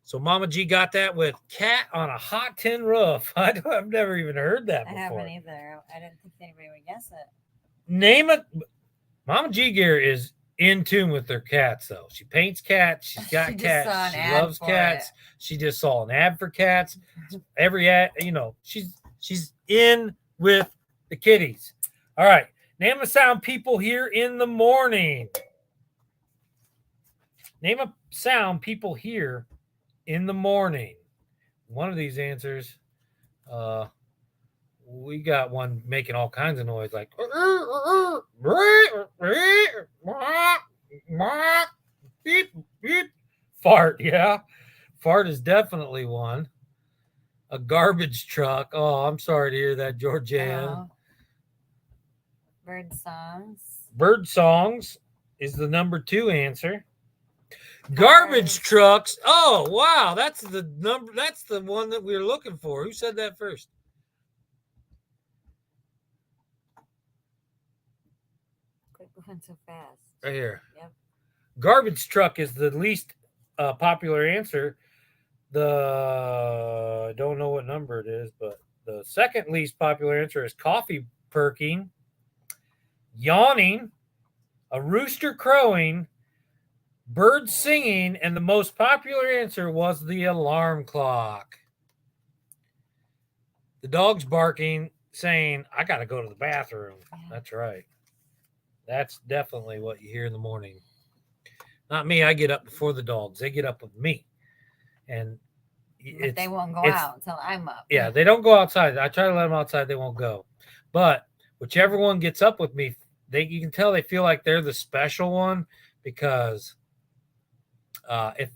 So Mama G got that with cat on a hot tin roof. I've never even heard that I before. haven't either. I didn't think anybody would guess it. Name it. Mama G Gear is in tune with their cats, though. She paints cats. She's got She just cats. saw an She ad loves for cats. it. She just saw an ad for cats. Every ad, she's in with the kitties. All right. Name a sound people hear in the morning. Name a sound people hear in the morning. One of these answers, we got one making all kinds of noise, like beep, beep. Fart. Yeah, fart is definitely one. A garbage truck. Oh, I'm sorry to hear that, Georgiana. Oh. Bird songs. Bird songs is the number 2 answer. Garbage trucks. Oh, wow. That's the number. That's the one that we were looking for. Who said that first? Quit going so fast. Right here. Yep. Garbage truck is the least popular answer. I don't know what number it is, but the second least popular answer is coffee perking, yawning, a rooster crowing, birds singing, and the most popular answer was the alarm clock. The dog's barking, saying, I got to go to the bathroom. Yeah. That's right. That's definitely what you hear in the morning. Not me. I get up before the dogs. They get up with me. And But they won't go out until I'm up. Yeah, they don't go outside. I try to let them outside. They won't go. But whichever one gets up with me, you can tell they feel like they're the special one, because if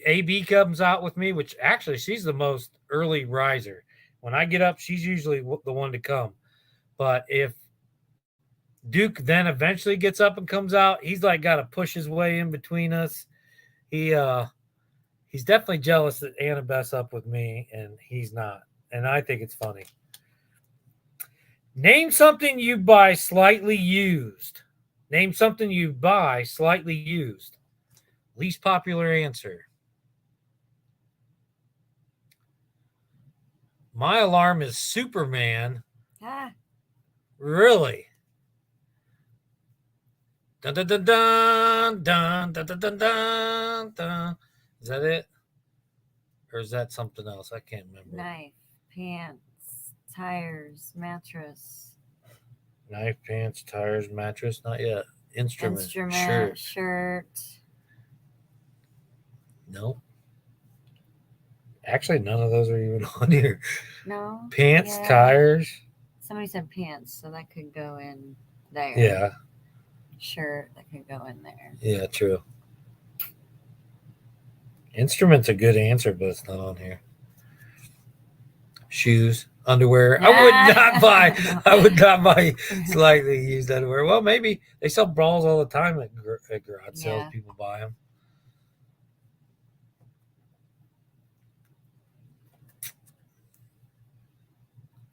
AB comes out with me, which actually she's the most early riser. When I get up, she's usually the one to come. But if Duke then eventually gets up and comes out, he's like got to push his way in between us. He's definitely jealous that Annabeth's up with me and he's not. And I think it's funny. Name something you buy slightly used. Name something you buy slightly used. Least popular answer. My alarm is Superman. Ah. Really? Dun, dun, dun, dun, dun, dun, dun, dun, dun, dun. Is that it? Or is that something else? I can't remember. Knife, pants, tires, mattress. Knife, pants, tires, mattress. Not yet. Instrument. Shirt. No. Actually, none of those are even on here. No. Pants, Yeah. tires. Somebody said pants, so that could go in there. Yeah. Shirt, that could go in there. Yeah, true. Instrument's a good answer, but it's not on here. Shoes, underwear. I would not buy slightly used underwear. Well, maybe they sell bras all the time at garage sales. Yeah. People buy them.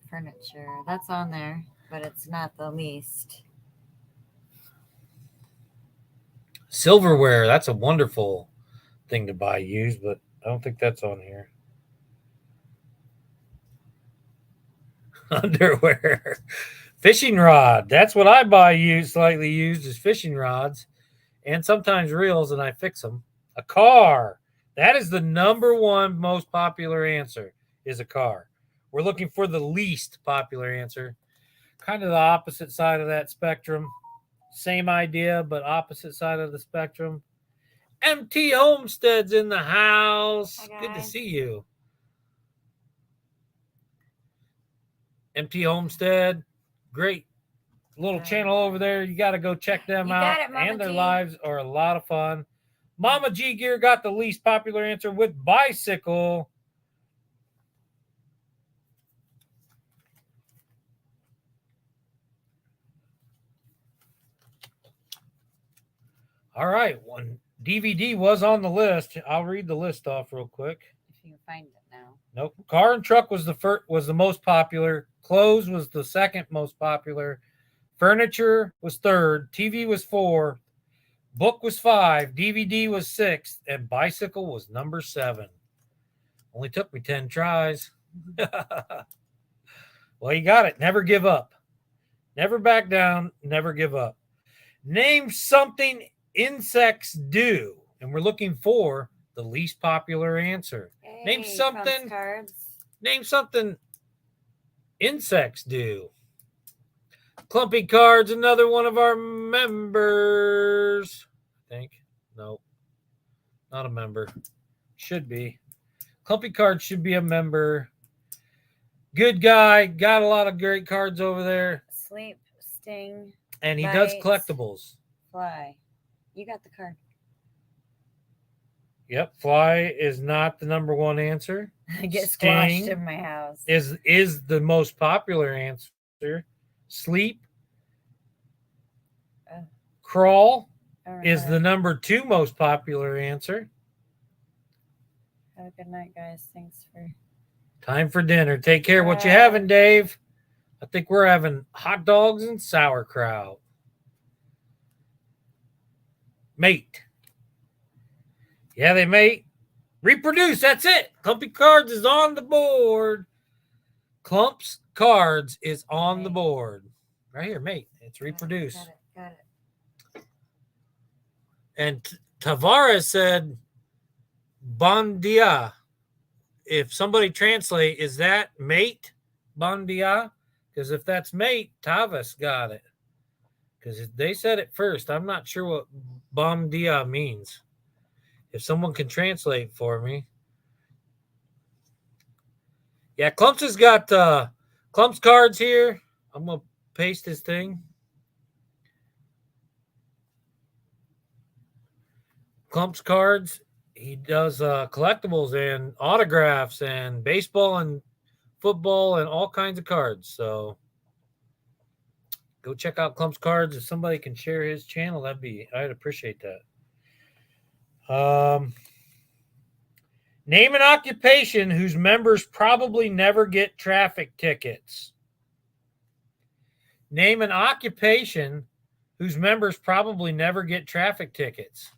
Furniture, that's on there, but it's not the least. Silverware, that's a wonderful thing to buy used, but I don't think that's on here. Underwear. Fishing rod. That's what I buy used, slightly used, is fishing rods and sometimes reels, and I fix them. A car. That is the number one most popular answer, is a car. We're looking for the least popular answer. Kind of the opposite side of that spectrum. Same idea, but opposite side of the spectrum. MT Homestead's in the house. Hi, Good to guys. see you. MT Homestead, great little channel over there. You got to go check them You out. got it, Mama And their G. lives are a lot of fun. Mama G Gear got the least popular answer with bicycle. All right. One DVD was on the list. I'll read the list off real quick. If you can find it now. Nope. Car and truck was the most popular. Clothes was the second most popular. Furniture was third. TV was 4. Book was 5. DVD was 6. And bicycle was number 7. Only took me 10 tries. Well, you got it. Never give up. Never back down. Never give up. Name something insects do. And we're looking for the least popular answer. Name Hey, something. Trump's cards. Name something insects do. Clumpy Cards, another one of our members. I think. No. Not a member. Should be. Clumpy Cards should be a member. Good guy. Got a lot of great cards over there. Sleep, sting, And he does Nice. collectibles. fly. You got the card. Yep. Fly is not the number one answer. I get squashed Sting in my house. Is the most popular answer. Sleep. Oh. Crawl I don't is know. the number 2 most popular answer. Have a good night, guys. Thanks for. Time for dinner. Take care. What you having, Dave? I think we're having hot dogs and sauerkraut. Mate. Yeah, they mate. Reproduce. That's it. Clumpy Cards is on the board. Clumps Cards is on the Mate. board. Right here, mate. It's reproduce. Got it. And Tavares said, Bon dia. If somebody translate, is that mate? Bon dia? Because if that's mate, Tavares got it. Because they said it first. I'm not sure what bon dia means. If someone can translate for me. Yeah, Clumps has got Clumps cards here. I'm going to paste his thing. Clumps cards. He does collectibles and autographs and baseball and football and all kinds of cards. So go check out Clumps Cards. If somebody can share his channel, I'd appreciate that. Name an occupation whose members probably never get traffic tickets. Name an occupation whose members probably never get traffic tickets.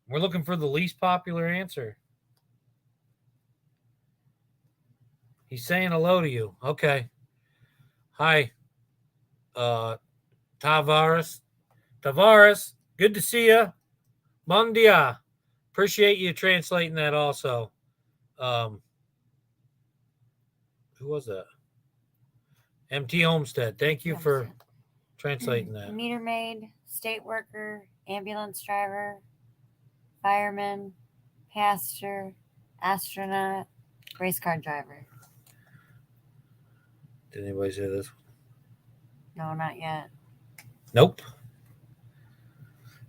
We're looking for the least popular answer. He's saying hello to you. Okay. Hi, Tavares. Tavares, good to see you. Bon dia. Appreciate you translating that also. Who was that? MT Homestead. Thank you for translating that. Meter maid, state worker, ambulance driver, fireman, pastor, astronaut, race car driver. Did anybody say this? No, not yet. Nope.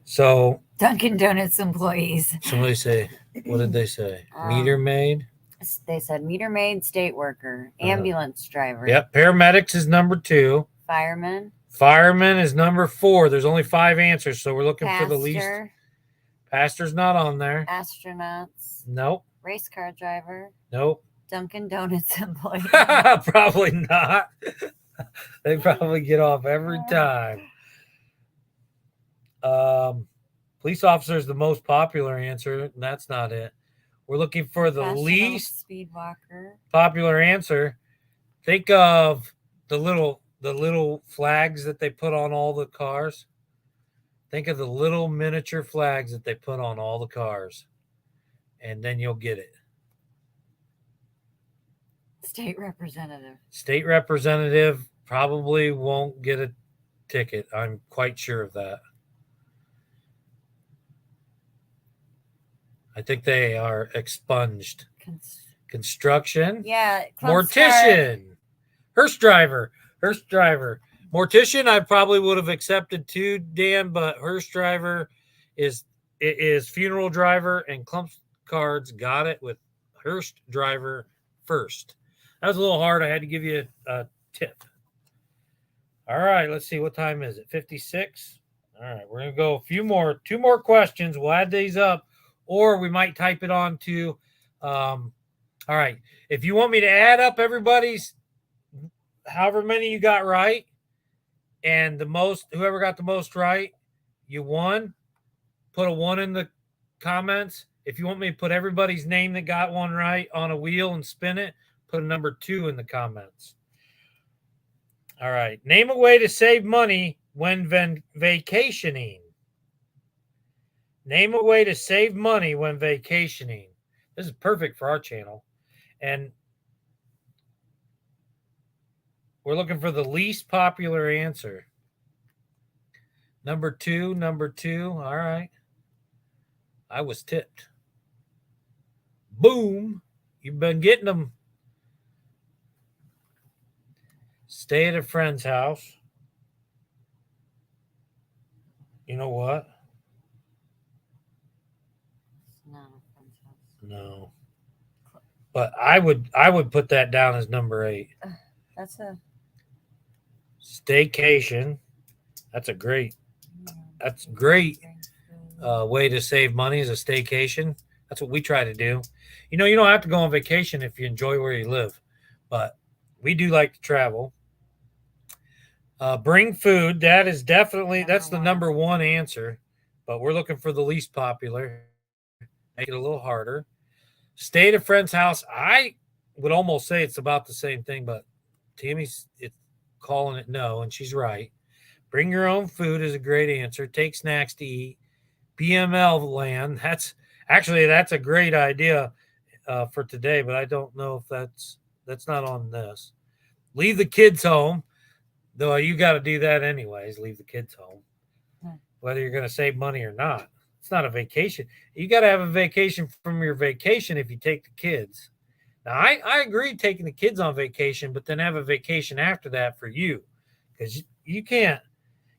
So Dunkin' Donuts employees. somebody say, what did they say? Um, Meter maid? They said meter maid, state worker, ambulance driver. Yep. Paramedics is number 2. Fireman. Fireman is number 4. There's only 5 answers, so we're looking for the least. Pastor. Pastor's not on there. Astronauts. Nope. Race car driver. Nope. Dunkin' Donuts employee. Probably not. They probably get off every time. Police officer is the most popular answer. And that's not it. We're looking for the Professional least speed walker. popular answer. Think of the little flags that they put on all the cars. Think of the little miniature flags that they put on all the cars. And then you'll get it. State representative. State representative probably won't get a ticket. I'm quite sure of that. I think they are expunged. Construction. Yeah. Clump's Mortician. Hearse driver. Mortician, I probably would have accepted too, Dan, but hearse driver is funeral driver, and Clumps Cards got it with hearse driver first. That was a little hard. I had to give you a tip. All right, let's see. What time is it? 56. All right, we're gonna go a few more, 2 more questions. We'll add these up, or we might type it on to. All right, if you want me to add up everybody's, however many you got right, and the most, whoever got the most right, you won. Put a 1 in the comments. If you want me to put everybody's name that got one right on a wheel and spin it, put a number 2 in the comments. All right. Name a way to save money when vacationing. Name a way to save money when vacationing. This is perfect for our channel. And we're looking for the least popular answer. Number 2. All right. I was tipped. Boom. You've been getting them. Stay at a friend's house. You know what? It's not a friend's house. No. But I would put that down as number 8. That's a Staycation. That's great way to save money is a staycation. That's what we try to do. You don't have to go on vacation if you enjoy where you live, but we do like to travel. Bring food. That's the number 1 answer, but we're looking for the least popular. Make it a little harder. Stay at a friend's house. I would almost say it's about the same thing, but Tammy's calling it no, and she's right. Bring your own food is a great answer. Take snacks to eat. BML land. That's a great idea for today, but I don't know if that's not on this. Leave the kids home, though you got to do that anyways. Leave the kids home, whether you're going to save money or not. It's not a vacation. You got to have a vacation from your vacation if you take the kids. Now, I agree taking the kids on vacation, but then have a vacation after that for you, because you can't.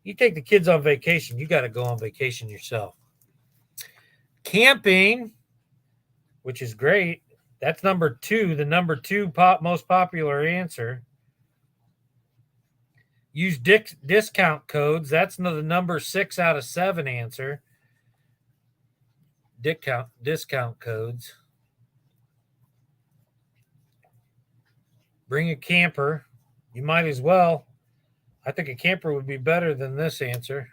You take the kids on vacation, you got to go on vacation yourself. Camping, which is great. That's number 2, the number 2 most popular answer. Use discount codes. That's the number 6 out of 7 answer. Discount codes. Bring a camper. You might as well. I think a camper would be better than this answer.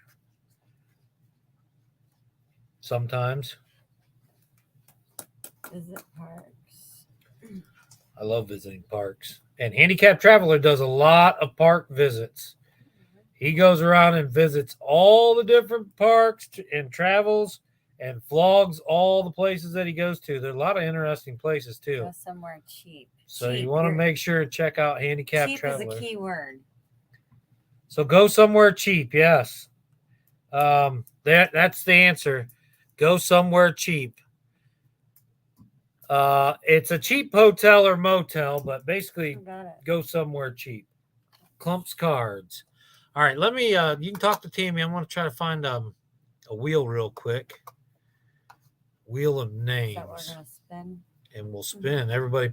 Sometimes. Visit parks. I love visiting parks. And Handicapped Traveler does a lot of park visits. He goes around and visits all the different parks and travels and vlogs all the places that he goes to. There are a lot of interesting places too. Go somewhere cheap. So you want to make sure to check out Handicapped Traveler. Cheap is a key word. So go somewhere cheap. Yes. That's the answer. Go somewhere cheap. It's a cheap hotel or motel, but basically go somewhere cheap. Clumps Cards. All right, let me you can talk to Tammy. I want to try to find a wheel real quick. Wheel of names. Is that what we're gonna spin? And we'll spin. Everybody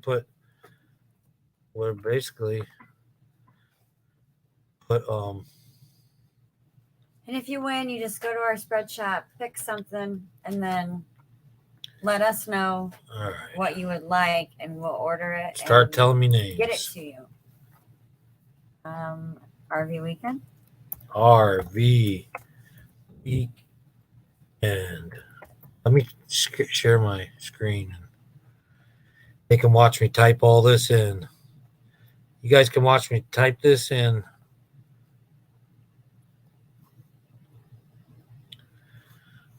we're basically put And if you win, you just go to our spread shop, pick something, and then let us know what you would like, and we'll order it. Start telling me names. Get it to you. RV Weekend. RV Weekend. Let me share my screen. They can watch me type all this in. You guys can watch me type this in.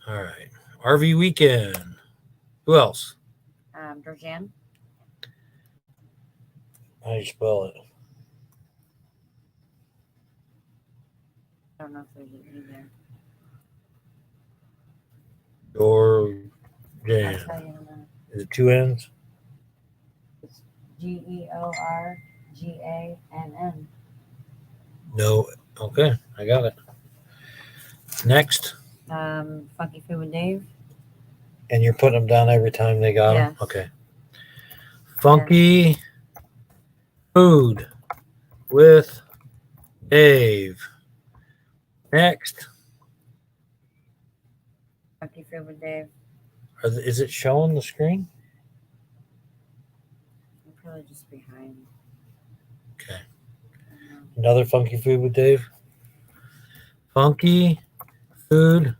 All right. RV Weekend. Who else? Georgianne. How do you spell it? I don't know if there's an E there. Georgianne. I'll tell you in a minute. Is it 2 N's? It's Georgann. No. Okay, I got it. Next. Funky Food with Dave. And you're putting them down every time they got them? Yes. Okay. Funky Food with Dave. Next. Funky Food with Dave. Is it showing the screen? I'm probably just behind. Okay. I don't know. Another Funky Food with Dave. Funky Food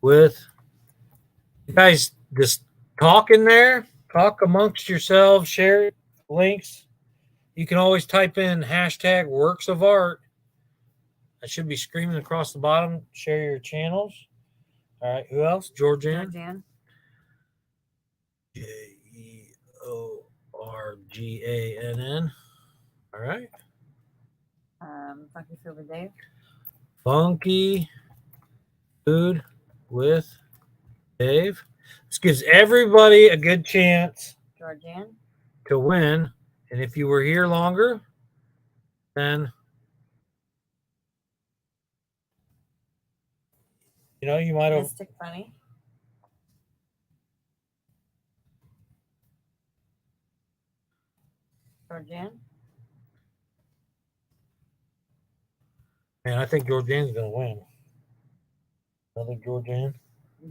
with. You guys just talk in there. Talk amongst yourselves. Share links. You can always type in hashtag works of art. That should be screaming across the bottom. Share your channels. All right. Who else? Georgianne. Georgianne. Jeorgann. All right. Funky Food with Dave. Funky Food with Dave. This gives everybody a good chance Georgianne. to win. And if you were here longer, then you might have. Mystic Bunny. Georgianne. Man, I think Georgianne's gonna win. Another Georgianne.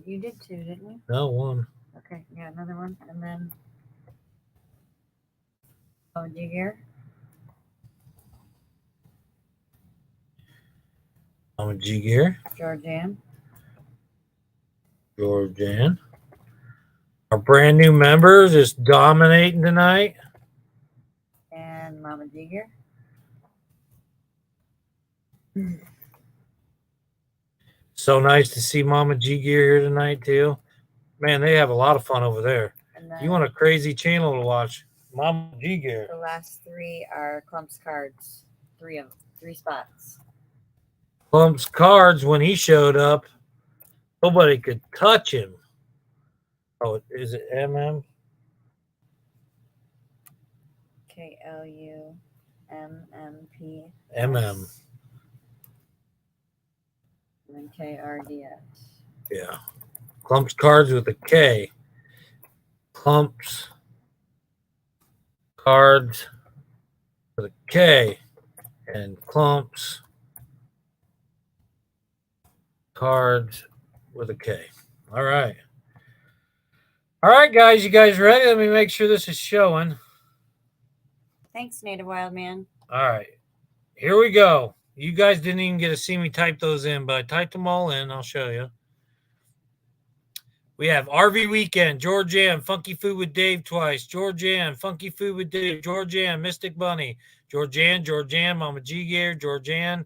You did too, didn't you? No, one. Okay, yeah, another one. And then Jigger. I'm a G Gear. Georgianne. Georgianne. Our brand new members is dominating tonight. And Mama Jigger. So nice to see Mama G Gear here tonight too. Man, they have a lot of fun over there. And then You want a crazy channel to watch? Mama G Gear. the last three are Clump's cards. Three spots. Clump's cards, when he showed up, nobody could touch him. Oh, is it MM? KLUMMP. MM. And then KRDS. Yeah. Clump's cards with a K. Clump's cards with a K. And Clump's cards with a K. All right. All right, guys. You guys ready? Let me make sure this is showing. Thanks, Native Wild Man. All right. Here we go. You guys didn't even get to see me type those in, but I typed them all in. I'll show you. We have RV Weekend, Georgianne, Funky Food with Dave twice, Georgianne, Funky Food with Dave, Georgianne, Mystic Bunny, Georgianne, Mama G Gear, Georgianne,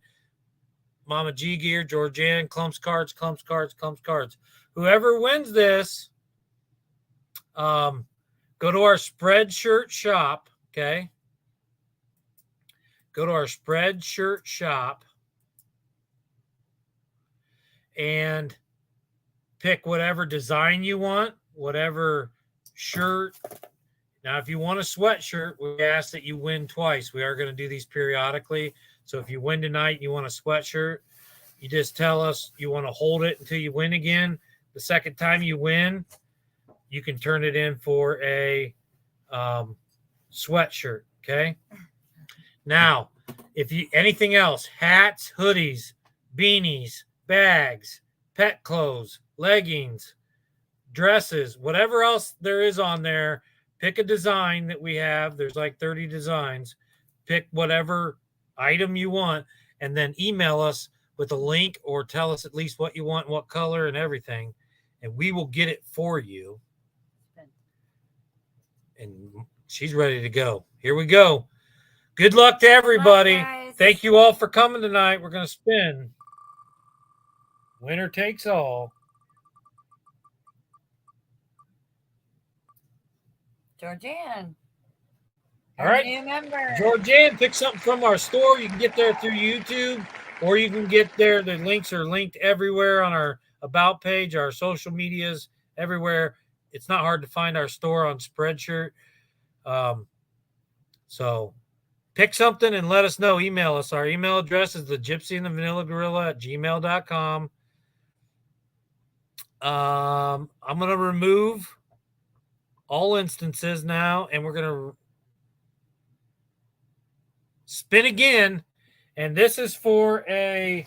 Mama G Gear, Georgianne, Clump's Cards. Whoever wins this, go to our Spreadshirt shop, okay? Go to our Spreadshirt shop and pick whatever design you want, whatever shirt. Now, if you want a sweatshirt, we ask that you win twice. We are going to do these periodically. So if you win tonight, you want a sweatshirt, you just tell us you want to hold it until you win again. The second time you win, you can turn it in for a sweatshirt, okay? Now, if you anything else, hats, hoodies, beanies, bags, pet clothes, leggings, dresses, whatever else there is on there, pick a design that we have. There's like 30 designs. Pick whatever item you want and then email us with a link or tell us at least what you want, what color and everything, and we will get it for you. And she's ready to go. Here we go. Good luck to everybody. Guys. Thank you all for coming tonight. We're going to spin. Winner takes all. Georgianne. All right. New member. Georgianne, pick something from our store. You can get there through YouTube, or you can get there. The links are linked everywhere on our About page, our social medias, everywhere. It's not hard to find our store on Spreadshirt. So pick something and let us know. Email us. Our email address is thegypsyandthevanillagorilla@gmail.com. I'm going to remove all instances now, and we're going to spin again. And this is for a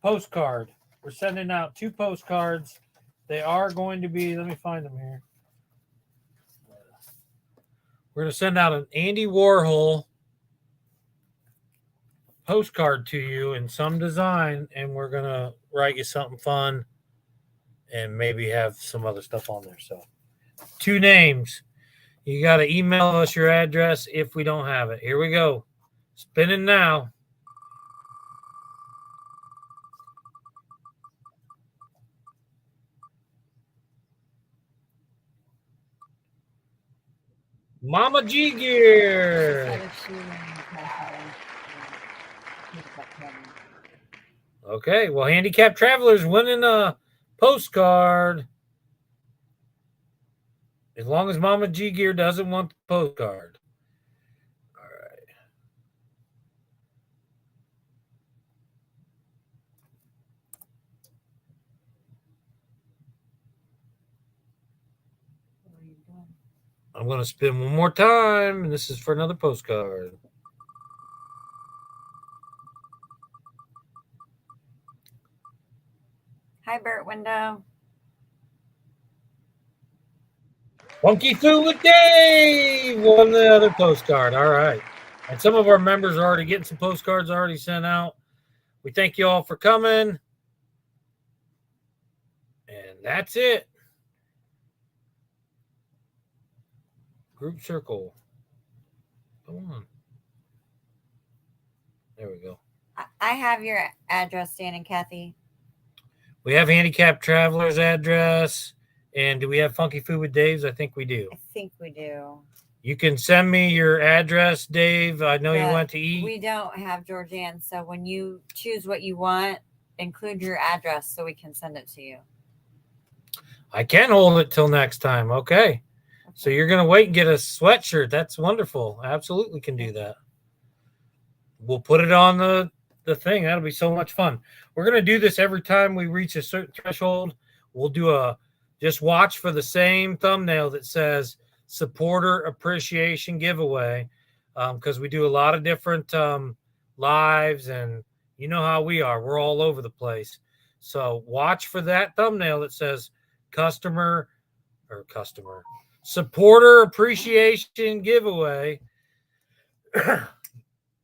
postcard. we're sending out 2 postcards. They are going to be, let me find them here. We're going to send out an Andy Warhol postcard to you in some design, and we're going to write you something fun and maybe have some other stuff on there. So 2 names. You got to email us your address if we don't have it. Here we go. Spinning now. Mama G Gear. Okay, well, Handicapped Travelers winning a postcard. As long as Mama G Gear doesn't want the postcard. All right. I'm going to spin one more time, and this is for another postcard. Hi, Burt Window. Funky Food with Dave won the other postcard. All right. And some of our members are already getting some postcards already sent out. We thank you all for coming. And that's it. Group circle. Come on. There we go. I have your address, Dan and Kathy. We have Handicapped Travelers address. And do we have Funky Food with Dave's? I think we do. I think we do. You can send me your address, Dave. I know you went to eat. We don't have Georgianne, so when you choose what you want, include your address so we can send it to you. I can hold it till next time. Okay. So you're going to wait and get a sweatshirt. That's wonderful. Absolutely can do that. We'll put it on the thing. That'll be so much fun. We're going to do this every time we reach a certain threshold. We'll do just watch for the same thumbnail that says supporter appreciation giveaway, because we do a lot of different lives, and you know how we are. We're all over the place. So watch for that thumbnail that says supporter appreciation giveaway.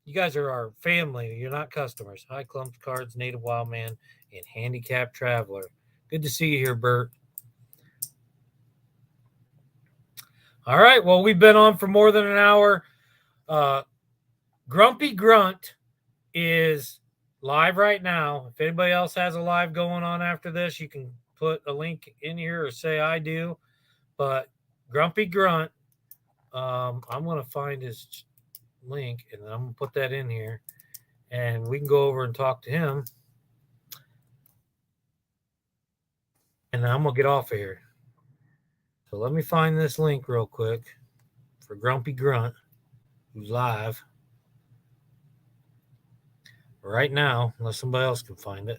You guys are our family. You're not customers. Hi, Clumps Cards, Native Wildman, and Handicapped Traveler. Good to see you here, Bert. All right. Well, we've been on for more than an hour. Grumpy Grunt is live right now. If anybody else has a live going on after this, you can put a link in here or say I do. But Grumpy Grunt, I'm going to find his link, and then I'm going to put that in here, and we can go over and talk to him. And I'm going to get off of here. So let me find this link real quick for Grumpy Grunt, who's live right now, unless somebody else can find it.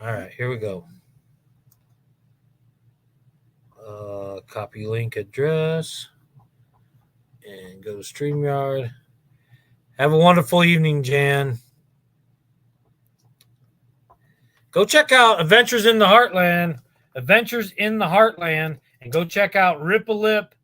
All right, here we go. Copy link address and go to StreamYard. Have a wonderful evening, Jan. Go check out Adventures in the Heartland. Adventures in the Heartland. And go check out Rip a Lip,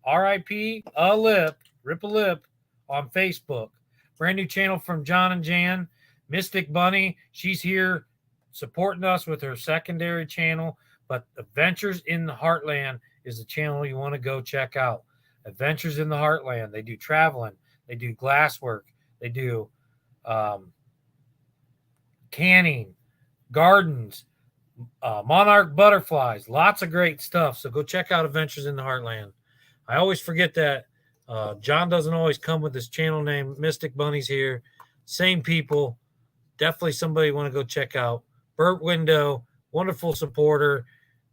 R-I-P, a lip, Rip a Lip on Facebook. Brand new channel from John and Jan. Mystic Bunny, she's here supporting us with her secondary channel. But Adventures in the Heartland is the channel you want to go check out. Adventures in the Heartland. They do traveling. They do glasswork. They do canning, gardens, monarch butterflies, lots of great stuff. So go check out Adventures in the Heartland. I always forget that John doesn't always come with his channel name. Mystic Bunny's here. Same people. Definitely somebody you want to go check out. Burt Window, wonderful supporter.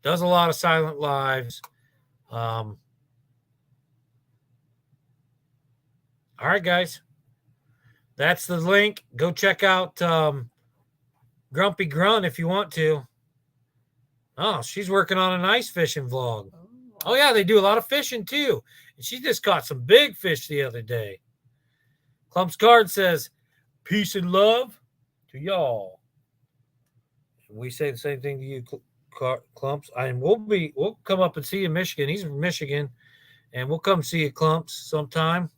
Does a lot of silent lives. All right, guys. That's the link. Go check out Grumpy Grunt if you want to. Oh, she's working on an ice fishing vlog. Oh, yeah, they do a lot of fishing, too. And she just caught some big fish the other day. Clumps Card says, peace and love to y'all. We say the same thing to you, Clumps. And we'll come up and see you in Michigan. He's from Michigan, and we'll come see you, Clumps, sometime.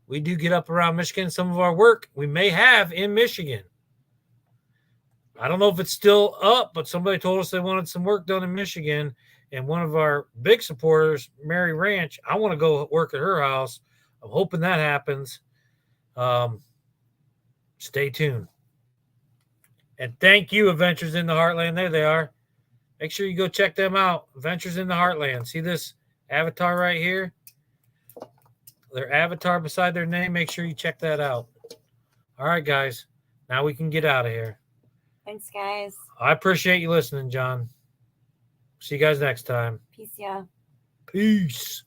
We do get up around Michigan. Some of our work we may have in Michigan. I don't know if it's still up, but somebody told us they wanted some work done in Michigan. And one of our big supporters, Mary Ranch, I want to go work at her house. I'm hoping that happens. Stay tuned. And thank you, Adventures in the Heartland. There they are. Make sure you go check them out. Adventures in the Heartland. See this avatar right here? Their avatar beside their name. Make sure you check that out. All right, guys. Now we can get out of here. Thanks, guys. I appreciate you listening, John. See you guys next time. Peace, yeah. Peace.